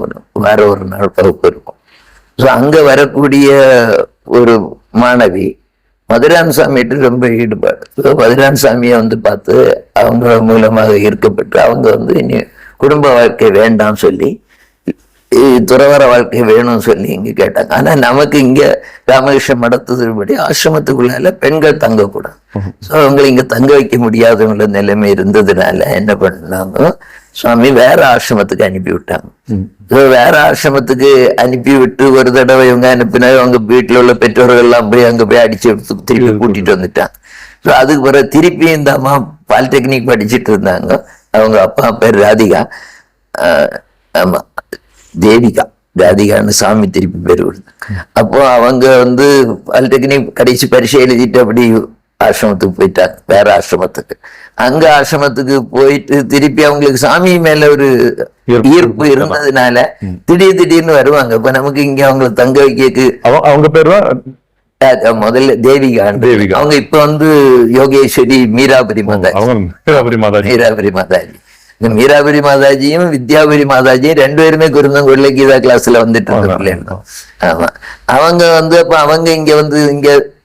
வேற ஒரு நாள் வகுப்பு இருக்கும். ஸோ அங்க வரக்கூடிய ஒரு மாணவி மதுரான் சாமிட்டு ரொம்ப ஈடுபாடு. மதுரான் சாமியை வந்து பார்த்து அவங்க மூலமாக ஈர்க்கப்பட்டு அவங்க வந்து இனி குடும்ப வாழ்க்கை வேண்டாம் சொல்லி, துறவர வாழ்க்கை வேணும்னு சொல்லி இங்க கேட்டாங்க. ஆனா நமக்கு இங்க ராமகிருஷ்ண மடத்துபடி ஆசிரமத்துக்குள்ளால பெண்கள் தங்கக்கூடாது. ஸோ அவங்களை இங்க தங்க வைக்க முடியாதவங்கள நிலைமை இருந்ததுனால என்ன பண்ணாங்க, சுவாமி வேற ஆசிரமத்துக்கு அனுப்பி விட்டாங்க. வேற ஆசிரமத்துக்கு அனுப்பி விட்டு ஒரு தடவை இவங்க அனுப்பினா அவங்க வீட்டுல உள்ள பெற்றோர்கள் எல்லாம் போய் அங்க போய் அடிச்சு எடுத்து திருப்பி கூட்டிட்டு வந்துட்டாங்க. ஸோ அதுக்கு பிறகு திருப்பி இந்த அம்மா பாலிடெக்னிக் படிச்சுட்டு இருந்தாங்க. அவங்க அப்பா பேர் ராதிகா, ஆமா ராதிகான்னு சாமி திருப்பி பேர் கொடுத்தாங்க. அப்போ அவங்க வந்து பாலிடெக்னிக் கடைசி பரீட்சை எழுதிட்டு அப்படி ஆசிரமத்துக்கு போயிட்டாங்க, வேற ஆசிரமத்துக்கு. அங்க ஆசிரமத்துக்கு போயிட்டு திருப்பி அவங்களுக்கு சாமி மேல ஒரு ஈர்ப்பு இருந்ததுனால திடீர்னு வருவாங்க. இப்ப நமக்கு இங்க அவங்களை தங்க வைக்க, அவங்க பேரு முதல்ல தேவிகா. அவங்க இப்ப வந்து யோகேஸ்வரி மீராபுரி மாதாஜி. இந்த மீராபுரி மாதாஜியும் வித்யாபுரி மாதாஜியும் 2 பேருமே குருந்தங்கோட்ல கீதா கிளாஸ்ல வந்துட்டு இருந்தோம். ஆமா, அவங்க வந்து அப்ப அவங்க இங்க வந்து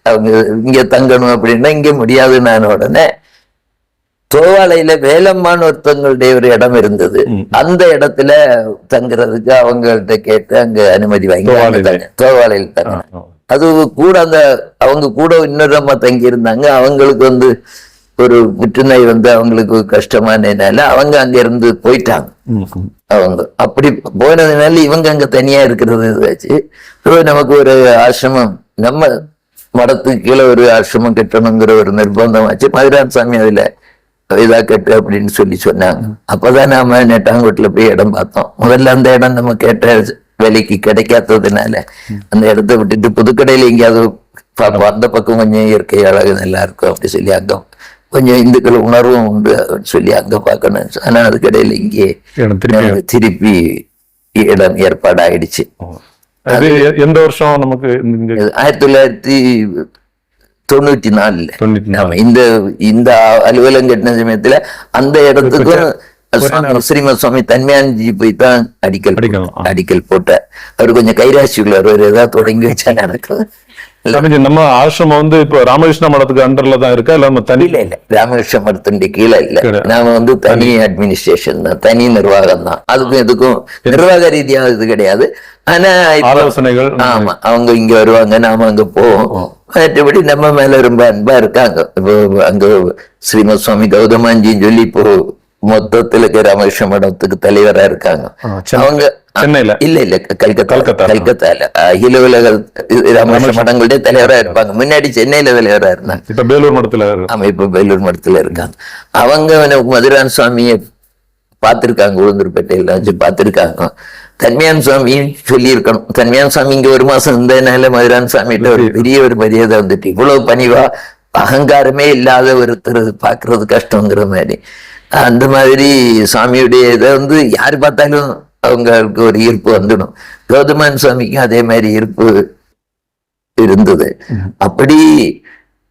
அவங்க இங்க தங்கணும் அப்படின்னா இங்க முடியாதுன்னு உடனே தோவாளையில வேலம்மான் ஒருத்தவங்களுடைய ஒரு இடம் இருந்தது. அந்த இடத்துல தங்குறதுக்கு அவங்கள்ட்ட கேட்டு அங்க அனுமதி வாங்கி தோவாளையில் தங்க. அது கூட அவங்க கூட இன்னொரு அம்மா தங்கி இருந்தாங்க. அவங்களுக்கு வந்து ஒரு புற்றுநோய் வந்து அவங்களுக்கு கஷ்டமானதுனால அவங்க அங்க இருந்து போயிட்டாங்க. அவங்க அப்படி போனதுனால இவங்க அங்க தனியா இருக்கிறது வச்சு நமக்கு ஒரு ஆசிரமம், நம்ம மடத்துக்கு கீழே ஒரு ஆசிரமம் கட்டணுங்கிற ஒரு நிர்பந்தம் ஆச்சு. மதுரான் சாமி அதுல இதா கட்டு அப்படின்னு சொல்லி சொன்னாங்க. அப்பதான் நாம நெட்டாங்கோட்ல போய் இடம் பார்த்தோம். முதல்ல அந்த இடம் நம்ம கேட்ட விலைக்கு கிடைக்காததுனால அந்த இடத்த விட்டுட்டு புதுக்கடையில எங்கேயாவது பார்ப்போம், அந்த பக்கம் கொஞ்சம் இயற்கை அழகு நல்லா இருக்கும் அப்படி சொல்லி அங்க கொஞ்சம் இந்துக்கள் உணர்வும் உண்டு சொல்லி அங்க பார்க்கணும். ஆனா அதுக்கடையில இங்கே திருப்பி இடம் ஏற்பாடு ஆயிடுச்சு. எந்த வருஷம் நமக்கு? 1994. இந்த அலுவலகம் கட்டின சமயத்துல அந்த இடத்துக்கும் ஸ்ரீமத் சுவாமி தன்மையானஜி போய் தான் அடிக்கல் போட்ட. அவர் கொஞ்சம் கைராசி உள்ளவர், ஏதாவது தொடங்கி வச்சா நடக்கும். நம்ம ஆசிரமம் வந்து இப்போ ராமகிருஷ்ண மடத்துக்கு அண்டர்ல தான் இருக்கா, இல்ல தனி? இல்ல, ராமகிருஷ்ண மடத்துடைய கீழே இல்ல. நாம வந்து தனி அட்மினிஸ்ட்ரேஷன் தான், தனி நிர்வாகம் தான். அதுக்கும் இதுக்கும் நிர்வாக ரீதியா இது கிடையாது. ஆனா ஆலோசனைகள், ஆமா, அவங்க இங்க வருவாங்க, நாம அங்க போவோம். மற்றபடி நம்ம மேல ரொம்ப அன்பா இருக்காங்க. இப்போ அங்க ஸ்ரீமத் சுவாமி கௌதமாஞ்சின்னு சொல்லி இப்போ மொத்தத்துல ராமகிருஷ்ண மடத்துக்கு தலைவரா இருக்காங்க. அவங்க சென்னையில இல்ல கல்கத்தால அகில உலக ராமகிருஷ்ண மடங்களுடைய தலைவரா இருப்பாங்க. முன்னாடி சென்னையில தலைவரா இருந்தாங்க. இப்ப வேலூர் மடத்துல ஆமா, இப்ப வேலூர் மடத்துல இருக்காங்க. அவங்க மதுரான் சுவாமியை பார்த்திருக்காங்க, உளுந்தூர்பேட்டையில வச்சு பார்த்திருக்காங்க. தன்மையான் சுவாமியும் சொல்லி இருக்கணும். தன்மையான் சுவாமி இங்க ஒரு மாசம் இருந்ததுனால மதுரான் சுவாமிகிட்ட ஒரு பெரிய ஒரு மரியாதை வந்துட்டு, இவ்வளவு பணிவா அகங்காரமே இல்லாத ஒருத்தர் பாக்குறது கஷ்டங்கிற மாதிரி. அந்த மாதிரி சுவாமியுடைய இதை யாரு பார்த்தாலும் அவங்களுக்கு ஒரு ஈர்ப்பு வந்துடும். கௌதமன் சுவாமிக்கும் அதே மாதிரி ஈர்ப்பு இருந்தது. அப்படி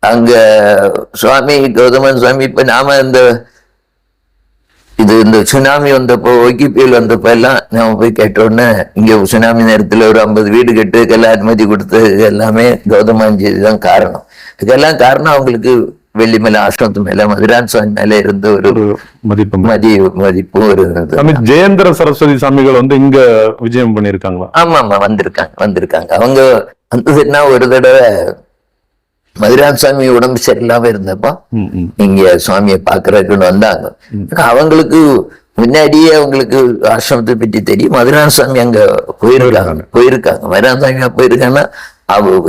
அங்க சுவாமி கௌதமன் சுவாமி இப்ப நாம இந்த சுனாமி வந்தப்போ, ஒக்கி புயல் வந்தப்போ எல்லாம் நாம போய் கேட்டோன்னே, இங்க சுனாமி நேரத்துல ஒரு 50 வீடு கட்டுக்கெல்லாம் அனுமதி கொடுத்து எல்லாமே கௌதமாஞ்சி தான் காரணம். இதெல்லாம் காரணம் அவங்களுக்கு வெள்ளிமலை ஆசிரமத்து மேல மதுரான் சுவாமி மேல இருந்த ஒரு மதிப்பும் இருந்தது. ஜெயேந்திர சரஸ்வதி சாமிகள் இங்க விஜயம் பண்ணிருக்காங்களா? ஆமா வந்திருக்காங்க. அவங்க வந்ததுன்னா ஒரு தடவை மதுரான் சுவாமி உடம்பு சரியில்லாம இருந்தப்போ இங்க சுவாமியை பாக்குறதுக்குன்னு வந்தாங்க. அவங்களுக்கு முன்னாடியே அவங்களுக்கு ஆசிரமத்தை பற்றி தெரியும். மதுரான் சுவாமி அங்க போயிருக்காங்க. மதுரான் சுவாமி போயிருக்காங்கன்னா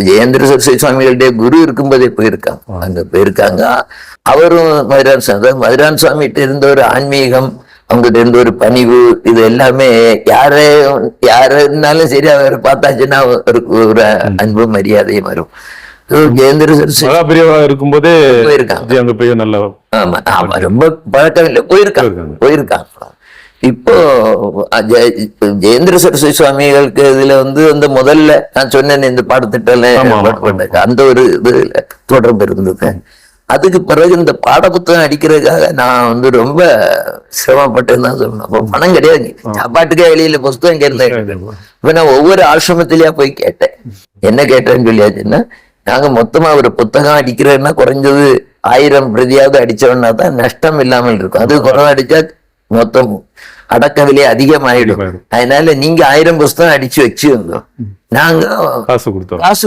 ஜெயேந்திர சரஸ்வதி சுவாமிகளுடைய குரு இருக்கும்போதே போயிருக்காங்க. அங்க போயிருக்காங்க. அவரும் மதுரான் சுவாமிகிட்ட இருந்த ஒரு ஆன்மீகம், அவங்ககிட்ட இருந்த ஒரு பணிவு, இது எல்லாமே யாருன்னாலும் சரி அவர் பார்த்தாச்சுன்னா ஒரு அன்பு மரியாதையும் வரும். ஜெயேந்திர சரஸ்வதி இருக்கும்போதே போயிருக்காங்க. ஆமா, ரொம்ப பழக்கம் இல்லை, போயிருக்காங்க. இப்போ ஜெயேந்திர சரஸ்வதி சுவாமிகளுக்கு இதுல அந்த முதல்ல நான் சொன்னேன் இந்த பாடத்திட்டல அந்த ஒரு இதுல தொடர்பு இருந்தது. அதுக்கு பிறகு இந்த பாட புத்தகம் அடிக்கிறதுக்காக நான் ரொம்ப சிரமப்பட்டேன்னு தான் சொல்லணும். அப்போ பணம் கிடையாது, சாப்பாட்டுக்கே வெளியில புஸ்தகம் கேட்டேன். இப்ப நான் ஒவ்வொரு ஆசிரமத்திலயா போய் கேட்டேன். என்ன கேட்டேன்னு சொல்லியாச்சுன்னா, நாங்க மொத்தமா ஒரு புத்தகம் அடிக்கிறேன்னா குறைஞ்சது 1000 பிரதியாவது அடிச்சோம்னா தான் நஷ்டம் இல்லாமல் இருக்கும். அது குறைவா அடிச்சா மொத்தம் அடக்க விலை அதிகமாயிடும். அதனால நீங்க 1000 புஸ்தகம் அடிச்சு வச்சிருந்தோம், நாங்க காசு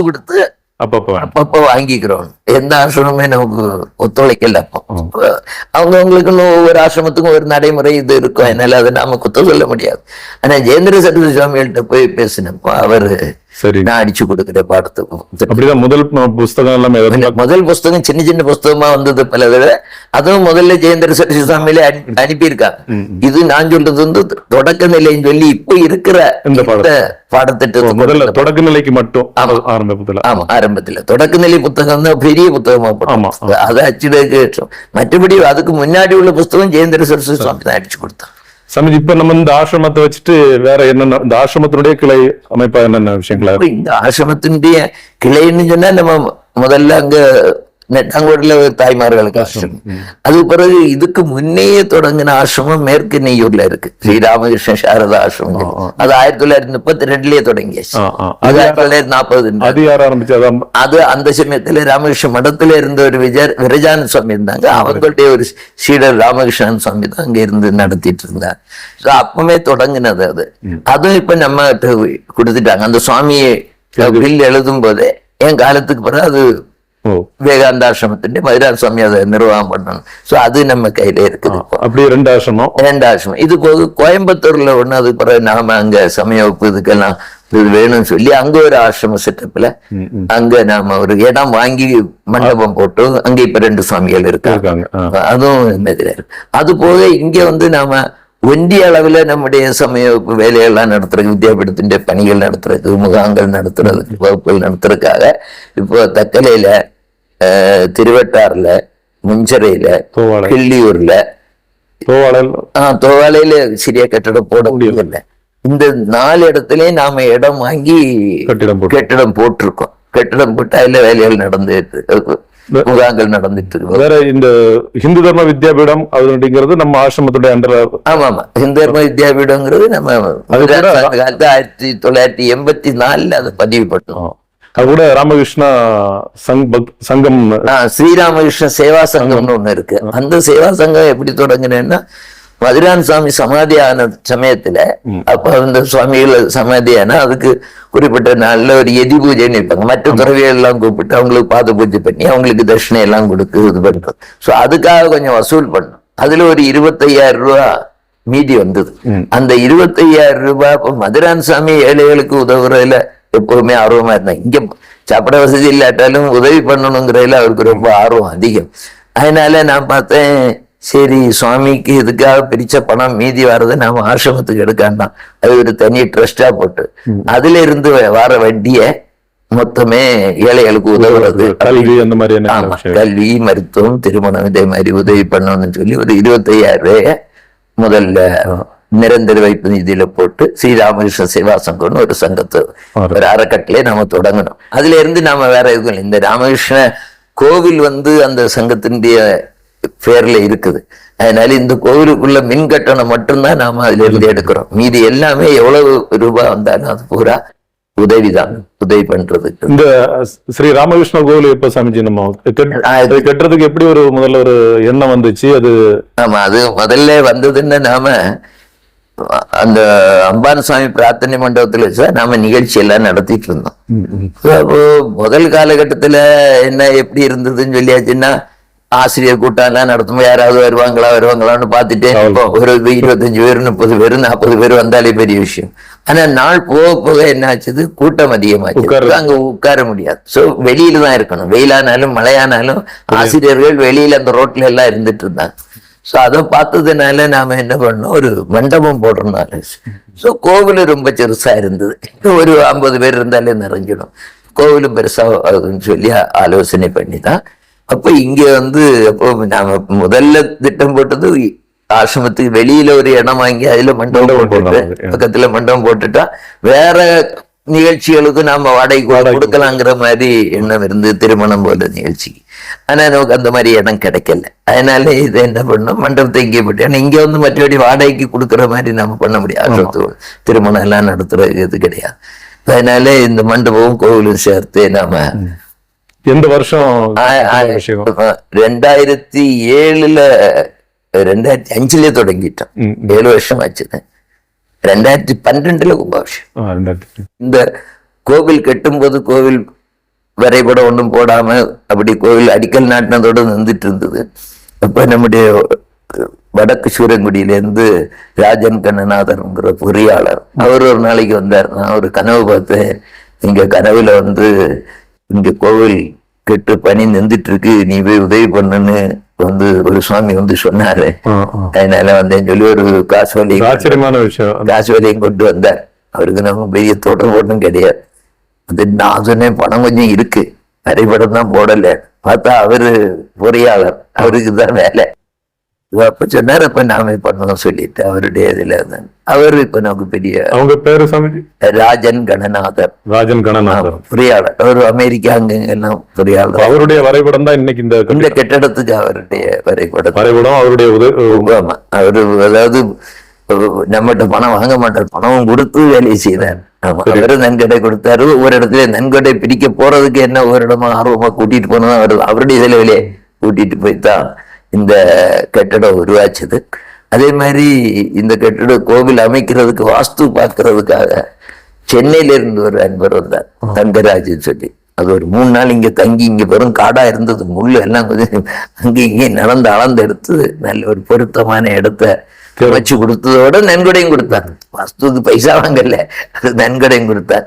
கொடுத்து அப்பப்ப வாங்கிக்கிறோம். எந்த ஆசிரமமே நமக்கு ஒத்துழைக்கல. அப்போ அவங்கவுங்களுக்குன்னு ஒவ்வொரு ஆசிரமத்துக்கும் ஒரு நடைமுறை இது இருக்கும். அதனால அதை நாம குத்த சொல்ல முடியாது. ஆனா ஜெயேந்திர சரஸ்வதி சுவாமிகள்கிட்ட போய் பேசினப்போ அவரு நான் அடிச்சு கொடுக்குறேன் பாடத்துக்கு. முதல் புஸ்தகம் சின்ன சின்ன புஸ்தகமா வந்தது பல தடவை. அதுவும் முதல்ல ஜெயேந்திர சரஸ்வதி சுவாமியில அனுப்பியிருக்காங்க. இது நான் சொல்றது தொடக்க நிலைன்னு சொல்லி இப்ப இருக்கிற இந்த பாடத்திட்டத்தை தொடக்க நிலைக்கு மட்டும் ஆரம்பத்துல தொடக்க நிலை புத்தகம் தான் பெரிய புத்தகமா போட்டோம். அதை அச்சிட மற்றபடி அதுக்கு முன்னாடி உள்ள புஸ்தகம் ஜெயேந்திர சரஸ்வதி சுவாமி தான் அடிச்சு கொடுத்தான். சமீப இப்ப நம்ம இந்த ஆசிரமத்தை வச்சுட்டு வேற என்னென்ன இந்த ஆசிரமத்தினுடைய கிளை அமைப்பா என்னென்ன விஷயங்களா? இந்த ஆசிரமத்தினுடைய கிளைன்னு சொன்னா நம்ம முதல்ல அங்க நெட்டாங்கோடுல ஒரு தாய்மார்களுக்கு ஆசிரமம். அது பிறகு இதுக்கு முன்னையே தொடங்கின ஆசிரமம் மேற்கு நெய்யூர்ல இருக்கு, ஸ்ரீ ராமகிருஷ்ண சாரதா ஆசிரமம். அது 1932லயே தொடங்கியாச்சு. 1940 அது அந்த சமயத்துல ராமகிருஷ்ண மடத்துல இருந்த ஒரு விரஜான சுவாமி இருந்தாங்க. அவங்களுடைய ஒரு சீடர் ராமகிருஷ்ணன் சுவாமி தான் அங்க இருந்து நடத்திட்டு இருந்தார். அப்பவே தொடங்கினது அது. அதுவும் இப்ப நம்ம கொடுத்துட்டாங்க. அந்த சுவாமியை பில் எழுதும் போதே என் காலத்துக்கு பிறகு அது விவேகானந்த ஆசிரமத்தின் மதுரான் சுவாமி அதை நிர்வாகம் பண்ணணும். சோ அது நம்ம கையில இருக்குது. அப்படியே 2 ஆசிரமம். இது போது கோயம்புத்தூர்ல ஒண்ணு. அது பிறகு நாம அங்க சமய வகுப்பு இதுக்கெல்லாம் இது வேணும்னு சொல்லி அங்க ஒரு ஆசிரம செட்டப்ல அங்க நாம ஒரு இடம் வாங்கி மண்டபம் போட்டு அங்க இப்ப 2 சுவாமிகள் இருக்காங்க. அதுவும் இருக்கு. அது போக இங்க நாம ஒன்றிய அளவுல நம்முடைய சமய வேலைகள்லாம் நடத்துறதுக்கு, வித்யாபீடத்தின் பணிகள் நடத்துறதுக்கு, முகாங்கள் நடத்துறதுக்கு, வகுப்புகள் நடத்துறதுக்காக இப்போ தக்கலையில, திருவட்டாறுல, முஞ்சரையில, கிள்ளியூர்ல, தோவாலையில சிறிய கட்டடம் போட முடியல. இந்த 4 இடத்துலயும் நாம இடம் வாங்கி கட்டிடம் போட்டிருக்கோம். கட்டிடம் போட்டு அதுல வேலைகள் முகாங்கள் நடந்துட்டு இருக்கு. வேற இந்த ஹிந்து தர்ம வித்யாபீடம் அப்படிங்கிறது நம்ம ஆசிரமத்துடைய அண்டர். ஆமா, ஹிந்து தர்ம வித்யாபீடம்ங்கிறது நம்ம 1984 அதை பதிவு பண்ணோம். அது கூட ராமகிருஷ்ணா சங்கம், ஸ்ரீராமகிருஷ்ண சேவா சங்கம்னு ஒண்ணு இருக்கு. அந்த சேவா சங்கம் எப்படி தொடங்கினேன்னா, மதுரான் சுவாமி சமாதியான சமயத்துல, அப்ப அந்த சுவாமிகள் சமாதியான அதுக்கு குறிப்பிட்ட நாள்ல ஒரு எதி பூஜைன்னு இருப்பாங்க. மற்ற துறவிகள் எல்லாம் கூப்பிட்டு அவங்களுக்கு பாத பூஜை பண்ணி அவங்களுக்கு தட்சிணை எல்லாம் கொடுத்து இது பண்றோம். சோ அதுக்காக கொஞ்சம் வசூல் பண்ணோம். அதுல ஒரு 25,000 ரூபாய் மீதி வந்தது. அந்த 25,000 ரூபாய் இப்ப மதுரான் சாமி ஏழைகளுக்கு உதவுறதுல எப்பவுமே ஆர்வமா இருந்தாங்க. இங்க சாப்பிட வசதி இல்லாட்டாலும் உதவி பண்ணணுங்கிறதுல அவருக்கு ரொம்ப ஆர்வம் அதிகம். அதனால நான் பார்த்தேன், சரி சுவாமிக்கு இதுக்காக பிரிச்ச பணம் மீதி வர்றதை நாம ஆசிரமத்துக்கு எடுக்காண்டாம், அது ஒரு தனி ட்ரஸ்டா போட்டு அதுல இருந்து வர வட்டிய மொத்தமே ஏழைகளுக்கு உதவுறது, கல்வி அந்த மாதிரி கல்வி, மருத்துவம், திருமணம் இதே மாதிரி உதவி பண்ணணும்னு சொல்லி ஒரு 25,000 ரூபாய முதல்ல நிரந்தர வைப்பு நிதியில போட்டு ஸ்ரீராமகிருஷ்ண சேவா சங்கம்னு ஒரு சங்கத்தை ஒரு அறக்கட்டளை நாம தொடங்கணும். அதுல இருந்து நாம வேற எதுவும் இல்லை. இந்த ராமகிருஷ்ண கோவில் அந்த சங்கத்தினுடைய பேர்ல இருக்குது. அதனால இந்த கோவிலுக்குள்ள மின் கட்டணம் மட்டும்தான் நாம அதுல இருந்து எடுக்கிறோம். மீதி எல்லாமே எவ்வளவு ரூபாய் வந்தாலும் அது பூரா உதவிதான், உதவி பண்றதுக்கு. இந்த ஸ்ரீ ராமகிருஷ்ண கோவில் எப்ப சாமிஜி நம்ம கட்டுறதுக்கு எப்படி முதல்ல ஒரு எண்ணம் வந்துச்சு? அது ஆமா, அது முதல்ல வந்ததுன்னு நாம அந்த அம்பானசாமி பிரார்த்தனை மண்டபத்துல வச்சா நாம நிகழ்ச்சி எல்லாம் நடத்திட்டு இருந்தோம். அப்போ முதல் காலகட்டத்துல என்ன எப்படி இருந்ததுன்னு சொல்லியாச்சுன்னா, ஆசிரியர் கூட்டம் எல்லாம் நடத்தும், யாராவது வருவாங்களான்னு பார்த்துட்டு ஒரு 25 பேர் 30 பேர் 40 பேர் வந்தாலே பெரிய விஷயம். ஆனா நாள் போக போக என்ன ஆச்சுது, கூட்டம் அதிகமாச்சு, அங்க உட்கார முடியாது. சோ வெளியில தான் இருக்கணும், வெயிலானாலும் மழையானாலும் ஆசிரியர்கள் வெளியில அந்த ரோட்ல எல்லாம் இருந்துட்டு இருந்தாங்க. சோ அதை பார்த்ததுனால நாம என்ன பண்ணோம், ஒரு மண்டபம் போடுறதுனால. சோ கோவில் ரொம்ப பெருசா இருந்தது, ஒரு 50 பேர் இருந்தாலே நிறைஞ்சிடும், கோவிலும் பெருசா சொல்லி ஆலோசனை பண்ணிதான் அப்ப இங்க அப்போ நாம முதல்ல திட்டம் போட்டது ஆசிரமத்துக்கு வெளியில ஒரு இடம் வாங்கி அதுல மண்டபம் போட்டு பக்கத்துல மண்டபம் போட்டுட்டா வேற நிகழ்ச்சிகளுக்கு நாம வாடகை கொடுக்கலாங்கிற மாதிரி எண்ணம் இருந்து, திருமணம் போல நிகழ்ச்சிக்கு. ஆனா நமக்கு அந்த மாதிரி இடம் கிடைக்கல. அதனால இதை என்ன பண்ணோம், மண்டபத்தை இங்கே போட்டு, ஆனா இங்க மற்றபடி வாடகைக்கு கொடுக்குற மாதிரி நாம பண்ண முடியாது, திருமணம் எல்லாம் நடத்துற இது கிடையாது. அதனால இந்த மண்டபமும் கோவிலும் சேர்த்து நாம எந்த வருஷம் 2007 2005 தொடங்கிட்டோம். 7 வருஷம் ஆச்சுது. 2012 கும்பாபிஷேகம். இந்த கோவில் கட்டும் போது கோவில் வரைபடம் ஒன்றும் போடாம அப்படி கோவில் அடிக்கல் நாட்டினதோடு வந்துட்டு இருந்தது. அப்ப நம்முடைய வடக்கு சூரங்குடியிலேருந்து ராஜன் கண்ணநாதன்ங்கிற பொறியாளர், அவர் ஒரு நாளைக்கு வந்தார். நான் ஒரு கனவு பார்த்தேன், இங்க கனவுல இங்க கோவில் கெட்டு பணி நின்றுட்டு இருக்கு, நீ போய் உதவி பண்ணுன்னு ஒரு சுவாமி சொன்னாரு. அதனால வந்தேன்னு சொல்லி ஒரு காசு வலியும் கொண்டு வந்தார். அவருக்கு நம்ம பெரிய தொடர்பு ஒன்றும் கிடையாது. நான் சொன்னேன், பணம் கொஞ்சம் இருக்கு, வரைபடம் தான் போடல. பார்த்தா அவரு பொறியாளர், அவருக்கு தான் வேலை. அப்ப சொன்னார், அப்ப நாம பண்ணணும் சொல்லிட்டு அவருடைய இதுல அவரு இப்ப நமக்கு பெரிய, அவங்க பேரு சாமிஜி ராஜன் கணநாதர். பொறியாளர், அவர் அமெரிக்கா அங்கெல்லாம் பொறியாளர். அவருடைய வரைபடம் தான் இன்னைக்கு இந்த கட்டடத்துக்கு அவருடைய வரைபடம் அவருடைய ஆமா. அவரு அதாவது நம்மகிட்ட பணம் வாங்க மாட்டார், பணமும் கொடுத்து வேலையை செய்தார். ஆமா, அவரு நன்கொடை கொடுத்தாரு. ஒவ்வொரு இடத்துல நன்கொடை பிரிக்க போறதுக்கு என்ன ஒரு இடமா ஆர்வமா கூட்டிட்டு போனதான் அவருடைய செலவிலே கூட்டிட்டு போய்தான் இந்த கட்டடம் உருவாச்சது. அதே மாதிரி இந்த கட்டட கோவில் அமைக்கிறதுக்கு வாஸ்து பார்க்கறதுக்காக சென்னையில இருந்து ஒரு அன்பர் வந்தார், தங்கராஜன் சொல்லி. அது ஒரு 3 நாள் இங்க தங்கி, இங்க வெறும் காடா இருந்தது, முள்ளு எல்லாம் கொஞ்சம் அங்க இங்கே அளந்து எடுத்து நல்ல ஒரு பொருத்தமான இடத்த வச்சு கொடுத்ததோட நன்கொடையும் கொடுத்தாங்க. வாஸ்துக்கு பைசா வாங்கல, அது நன்கொடையும் கொடுத்தார்.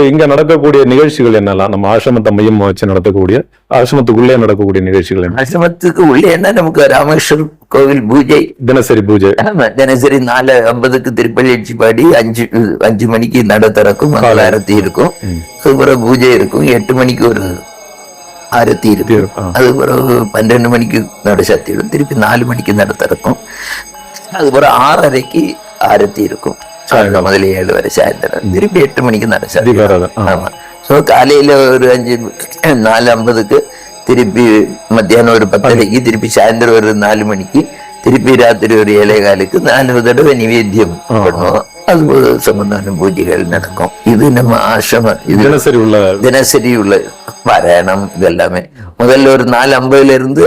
இங்க நடக்கக்கூடிய நிகழ்ச்சிகள் என்னெல்லாம், நம்ம ஆசிரமத்தை மையம் வச்சு நடத்தக்கூடிய, ஆசிரமத்துக்குள்ளே நடக்கக்கூடிய நிகழ்ச்சிகள் என்ன? ஆசிரமத்துக்கு உள்ளே என்ன, நமக்கு ராமேஸ்வரம் கோவில் பூஜை, தினசரி பூஜை. ஆமா, தினசரி 4:50 திருப்பள்ளி எழுச்சி பாடி 5 மணிக்கு நட திறக்கும், மங்கள ஆரத்தி இருக்கும். அதுக்கப்புறம் பூஜை இருக்கும். 8 மணிக்கு ஒரு ஆரத்தி இருக்கும். அது பிறகு 12 மணிக்கு நட சாத்திடும். திருப்பி 4 மணிக்கு நட திறக்கும். அதுக்கப்புறம் 6:30க்கு ஆரத்தி இருக்கும். முதல்ல 7 வரை சாயந்தரம். திருப்பி 8 மணிக்கு நடச்சாரு. ஆமா. சோ காலையில ஒரு 4:50க்கு திருப்பி மத்தியானம் ஒரு 10:30க்கு திருப்பி சாயந்தரம் ஒரு 4 மணிக்கு திருப்பி ராத்திரி ஒரு 7:15க்கு 4 தடவை நிவேத்தியம் பண்ணுவோம். அது சம்பந்தமான பூஜைகள் நடக்கும். இது நம்ம ஆசிரம தினசரி உள்ள பாராயணம். இது எல்லாமே முதல்ல ஒரு 4:50 இருந்து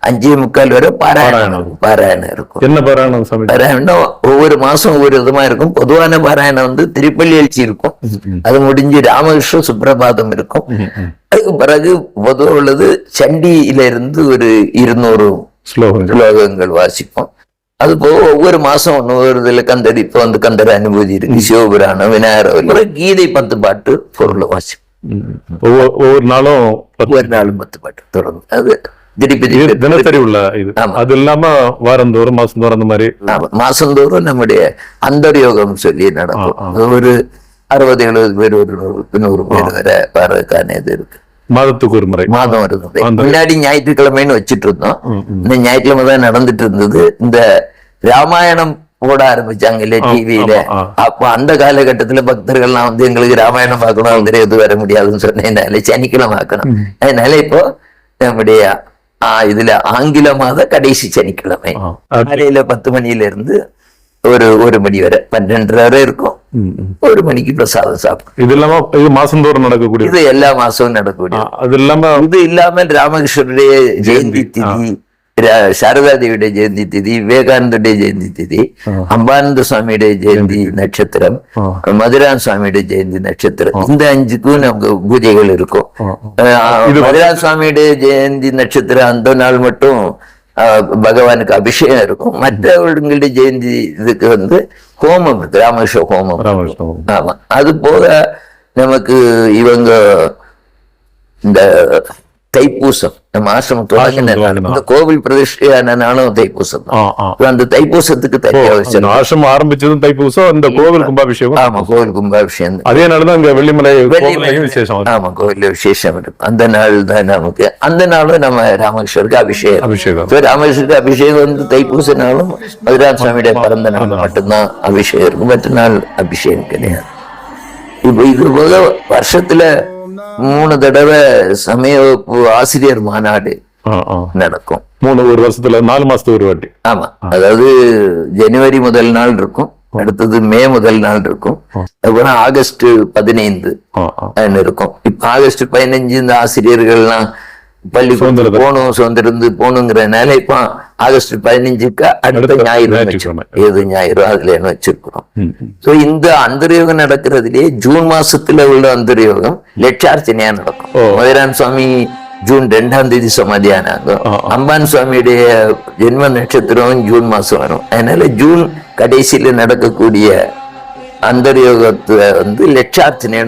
5:45 வரை பாராயணம் இருக்கும். என்ன பாராயணம்? பாராயணம் ஒவ்வொரு மாசம் ஒவ்வொரு விதமா இருக்கும். பொதுவான பாராயணம் திருப்பள்ளி எழுச்சி இருக்கும். அது முடிஞ்சு ராமகிருஷ்ண சுப்பிரபாதம் இருக்கும். அதுக்கு பிறகு பொதுவாக உள்ளது சண்டியில இருந்து ஒரு 200 ஸ்லோகங்கள் வாசிப்போம். அது போக ஒவ்வொரு மாசம் ஒவ்வொரு இதுல கந்தர், இப்ப வந்து கந்தர் அனுபூதி இருக்கு, சிவபுராணம், விநாயகர், கீதை 10 பாட்டு பொருளை வாசிப்போம். ஒவ்வொரு நாளும் 10 பாட்டு தொடர்ந்து. அது திருப்பி தினசரி உள்ள இது. அது இல்லாம வாரந்தோறும் மாசந்தோறும் அந்த மாதிரி மாசந்தோறும் நம்முடைய அந்தர்யோகம் சொல்லி நடக்கும். ஒரு 60-70 பேர், ஒரு 100 பேர் வரை வர்றதுக்கான இது இருக்கு. மாதத்துக்கு ஒரு முறை மாதம் வருது. முன்னாடி ஞாயிற்றுக்கிழமைன்னு வச்சிட்டு இருந்தோம். இந்த ஞாயிற்றுக்கிழமை தான் நடந்துட்டு இருந்தது. இந்த ராமாயணம் போட ஆரம்பிச்சாங்க இல்ல டிவியில. அப்போ அந்த காலகட்டத்துல பக்தர்கள்லாம் வந்து எங்களுக்கு ராமாயணம் பார்க்கணும், எது வர முடியாதுன்னு சொன்னேன். சனிக்கிழமை ஆக்கணும். அதனால இப்போ நம்முடைய இதுல ஆங்கில மாத கடைசி சனிக்கிழமை காலையில 10 மணில இருந்து ஒரு மணி வரை 12:30 வரை இருக்கும். 1 மணிக்கு பிரசாதம் சாப்பிடும். இது இல்லாம இது மாசந்தோறும் நடக்கக்கூடிய, இது எல்லா மாசமும் நடக்கக்கூடிய. அது இல்லாம இது இல்லாமல் ராமகிருஷ்ணருடைய ஜெயந்தி திதி, சாரதா தேவியுடைய ஜெயந்தி திதி, விவேகானந்தருடைய ஜெயந்தி திதி, அம்பானந்த சுவாமியுடைய ஜெயந்தி நட்சத்திரம், மதுரான் சுவாமியுடைய ஜெயந்தி நட்சத்திரம், இந்த 5க்கும் நமக்கு பூஜைகள் இருக்கும். மதுரான் சுவாமியுடைய ஜெயந்தி நட்சத்திரம் அந்த நாள் மட்டும் பகவானுக்கு அபிஷேகம் இருக்கும். மற்றவர்களுடைய ஜெயந்தி இதுக்கு வந்து ஹோமம் இருக்கு, ராமகிருஷ்ண ஹோமம். ஆமா. அது போக நமக்கு இவங்க இந்த தைப்பூசம், நம்ம ஆசிரமம் தொடங்கின இந்த கோவில் பிரதிஷ்டையான நாளும் தைப்பூசம். அந்த தைப்பூசத்துக்கு தனியா ஆசிரமம் ஆரம்பிச்சதும் தைப்பூசம், இந்த கோவில் கும்பாபிஷேகம். ஆமா, கோவில் கும்பாபிஷேகம். அதே நாள்தான் இங்க வெள்ளிமலை விசேஷம். ஆமா, கோவில் விசேஷம் இருக்கும். அந்த நாள் தான் நமக்கு, அந்த நாளும் நம்ம ராமகிருஷ்ணருக்கு அபிஷேகம். ராமகிருஷ்ணருக்கு அபிஷேகம் வந்து தைப்பூச நாளும் மதுரான் சுவாமியுடைய பிறந்த நாள் மட்டும்தான் அபிஷேகம் இருக்கும். மற்ற நாள் அபிஷேகம் கிடையாது. இப்ப இது போக வருஷத்துல 3 தடவை சமய வகுப்பு ஆசிரியர் மாநாடு நடக்கும். ஒரு வருஷத்துல 4 மாசத்துக்கு ஒரு வாட்டி. ஆமா, அதாவது ஜனவரி முதல் நாள் இருக்கும், அடுத்தது மே முதல் நாள் இருக்கும், அப்புறம் ஆகஸ்ட் 15 இருக்கும். இப்ப ஆகஸ்ட் 15 இந்த ஆசிரியர்கள்லாம் பள்ளிக்கூடத்துல போகணும், சுதந்திரம் போகணுங்கிறதுனால இப்ப ஆகஸ்ட் 15க்கு அடுத்த ஞாயிறு, ஏது ஞாயிறு அதுல என்ன வச்சிருக்கிறோம். சோ இந்த அந்தர்யோகம் நடக்கிறதுலயே ஜூன் மாசத்துல உள்ள அந்தர்யோகம் லட்சார்ச்சனையா நடக்கும். மதுரான் சுவாமி ஜூன் 2ஆம் தேதி சமாதியானாங்க. அம்பான் சுவாமியுடைய ஜென்ம நட்சத்திரம் ஜூன் மாசம் வரும். அதனால ஜூன் கடைசியில நடக்கக்கூடிய அந்தர்யோகத்துல வந்து லட்சார்ச்சனை,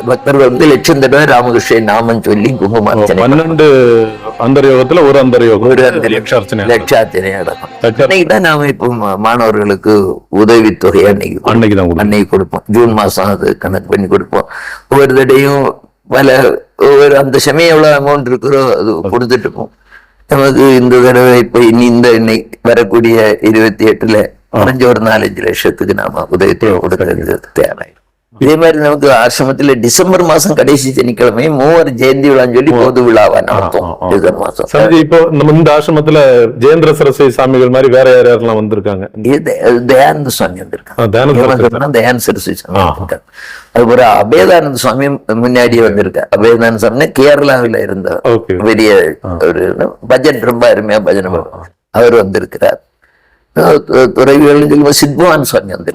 பக்தர்கள் வந்து 1,00,000 தடவை ராமகிருஷ்ண நாமம் சொல்லி குங்குமார்ச்சனை. 12 அந்தர்யோகத்துல ஒரு அந்தர்யோகம் லட்சார்ச்சனை தான் நாம இப்போ மாணவர்களுக்கு உதவித்தொகை அன்னைக்கு கொடுப்போம். ஜூன் மாசம் அது கணக்கு பண்ணி கொடுப்போம். ஒவ்வொரு தடையும் ஒவ்வொரு அந்த சமயம் எவ்வளவு அமௌண்ட் இருக்கிறோ அது கொடுத்துட்டு இருப்போம். நமக்கு இந்த தடவை இப்ப இந்த இன்னைக்கு வரக்கூடிய 28ல குறைஞ்ச ஒரு 4-5 லட்சத்துக்கு நாம உதவித்தொகை கொடுக்கறது தேவையாயிடும். இதே மாதிரி நமக்கு ஆசிரமத்துல டிசம்பர் மாசம் கடைசி சனிக்கிழமை 3 ஜெயந்தி விழான்னு சொல்லி பொது விழாவா நடத்தும். டிசம்பர் மாசம் இப்போ நம்ம இந்த ஆசிரமத்துல ஜெயேந்திர சரஸ்வதி சாமிகள் மாதிரி வேற யாரெல்லாம் வந்திருக்காங்க? தயானந்த சுவாமி வந்திருக்காங்க, தயானந்த சரஸ்வதி சுவாமி வந்திருக்காங்க. அதுக்கப்புறம் அபேதானந்த சுவாமி முன்னாடியே வந்திருக்காரு. அபேதானந்த சுவாமி கேரளாவில இருந்த பெரிய ஒரு பஜன், ரொம்ப அருமையா பஜனை அவர் வந்திருக்கிறார். துறவிகள் சித்பவான் சுவாமி வந்து,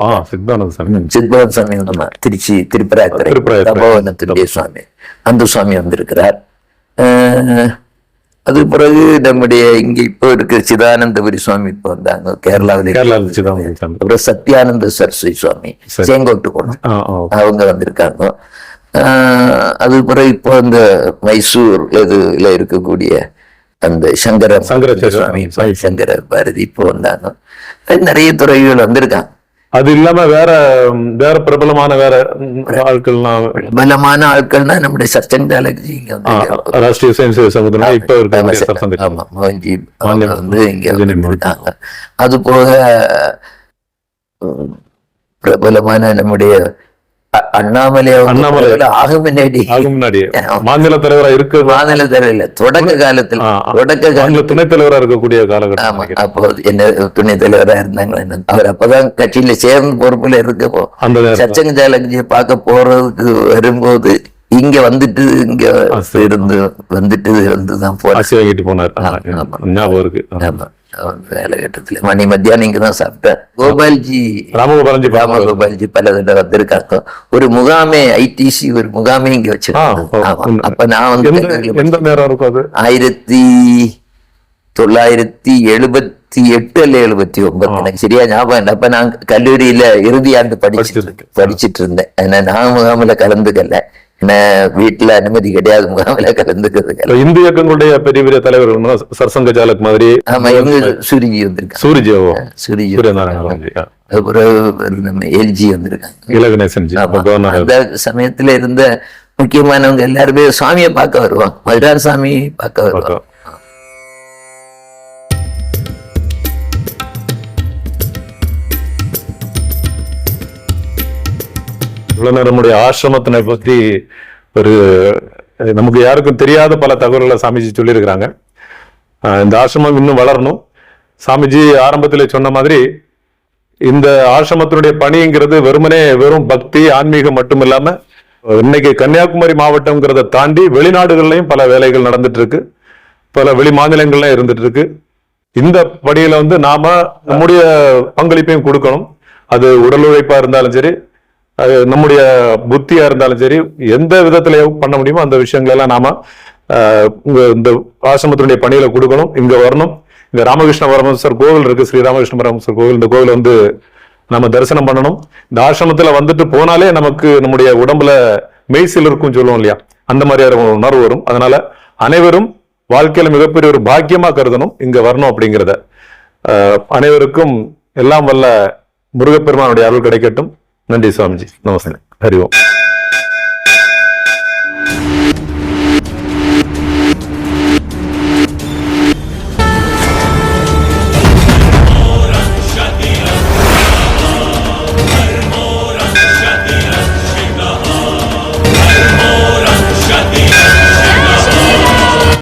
சித்பவான் சுவாமி நம்ம திருச்சி திருப்பராத்துறை தபோவனத்துடைய சுவாமி, அந்த சுவாமி வந்திருக்கிறார். அது பிறகு நம்முடைய இங்க இப்போ இருக்கிற சிதானந்தபுரி சுவாமி இப்ப வந்தாங்க கேரளாவில. அப்புறம் சத்யானந்த சரஸ்வதி சுவாமி செங்கோட்டு போனோம், அவங்க வந்திருக்காங்க. அது பிறகு இப்போ இந்த மைசூர்ல இதுல இருக்கக்கூடிய அந்த சங்கர சுவாமி, சங்கர பாரதி இப்போ வந்தாங்க. நிறைய துறைகள் வந்திருக்காங்க. அது இல்லாம வேற பிரபலமான ஆட்கள்லாம், பிரபலமான ஆட்கள்னா நம்முடைய சச்சன் பாலகி இங்க வந்து ராஷ்டிரிய சுயம்சேவக் சங்கத்துல இப்ப இருக்காங்க, மோகன்ஜி வந்து இங்க இருக்காங்க. அது போக பிரபலமான நம்முடைய அண்ணாமலை ஆக முன்னாடி மாநில தலைவரா இருக்கு, மாநில தலைவர் தொடக்க காலத்தில் துணைத் தலைவரா இருக்கக்கூடிய காலகட்டம். ஆமா, அப்போ என்ன துணைத் தலைவரா இருந்தாங்க. அவர் அப்பதான் கட்சியில சேர்ந்து பொறுப்புல இருக்கப்போ சச்சங்க ஜாலஜியை பார்க்க போறதுக்கு வரும்போது இங்க வந்துட்டு வந்துதான் போனார். ஞாபகம் இருக்கு. காலகட்டத்துல மணி மத்தியானம் இங்கதான் சாப்பிட்டேன். ராமகோபால்ஜி பல தடவை வந்திருக்காங்க. ஒரு முகாமே ஐடிசி ஒரு முகாமே இங்க வச்சிருக்காங்க. அப்ப நான் வந்து 1990 1978 அல்ல 79, எனக்கு சரியா ஞாபகம் இல்லை. அப்ப நான் கல்லூரியில இறுதி ஆண்டு படிச்சிட்டு இருந்தேன். ஏன்னா நான் முகாமில கலந்துக்கல, ஏன்னா வீட்டுல அனுமதி கிடையாது முகாமில கலந்துக்கிறதுக்கு. இந்து இயக்கங்களுடைய பெரிய பெரிய தலைவர்கள் சர்சங்க சாலக் மாதிரி. ஆமா, சூரிஜி வந்திருக்காங்க. சூரிஜி அப்புறம் நம்ம எல்ஜி வந்திருக்காங்க. அந்த சமயத்துல இருந்த முக்கியமானவங்க எல்லாருமே சுவாமியை பார்க்க வருவாங்க, மதுரார் சாமி பார்க்க வருவாங்க. நம்முடைய ஆசிரமத்தினை பத்தி ஒரு நமக்கு யாருக்கும் தெரியாத பல தகவல்களை சாமிஜி சொல்லியிருக்கிறாங்க. இந்த ஆசிரமம் இன்னும் வளரணும். சாமிஜி ஆரம்பத்தில் சொன்ன மாதிரி இந்த ஆசிரமத்தினுடைய பணிங்கிறது வெறும் பக்தி ஆன்மீகம் மட்டும் இல்லாம இன்னைக்கு கன்னியாகுமரி மாவட்டம்ங்கிறத தாண்டி வெளிநாடுகள்லயும் பல வேலைகள் நடந்துட்டு இருக்கு, பல வெளி மாநிலங்கள்லயும் இருந்துட்டு இருக்கு. இந்த பணியில நாம நம்முடைய பங்களிப்பையும் கொடுக்கணும். அது உடல் உழைப்பா இருந்தாலும் சரி, நம்முடைய புத்தியா இருந்தாலும் சரி, எந்த விதத்துல பண்ண முடியுமோ அந்த விஷயங்கள் எல்லாம் நாம இந்த ஆசிரமத்தினுடைய பணியில கொடுக்கணும். இங்க வரணும். இங்க ராமகிருஷ்ண பரமஹம்சர் கோவில் இருக்கு, ஸ்ரீ ராமகிருஷ்ண பரமஹம்சர் கோவில். இந்த கோவில் நம்ம தரிசனம் பண்ணணும். இந்த ஆசிரமத்துல வந்துட்டு போனாலே நமக்கு நம்முடைய உடம்புல மெய்சில் இருக்கும் சொல்லுவோம் இல்லையா, அந்த மாதிரியான உணர்வு வரும். அதனால அனைவரும் வாழ்க்கையில மிகப்பெரிய ஒரு பாக்கியமா கருதணும் இங்க வரணும் அப்படிங்கிறத. அனைவருக்கும் எல்லாம் வல்ல முருகப்பெருமானுடைய அருள் கிடைக்கட்டும். நன்றி சுவாமிஜி. நமஸ்தே. ஹரி ஓம்.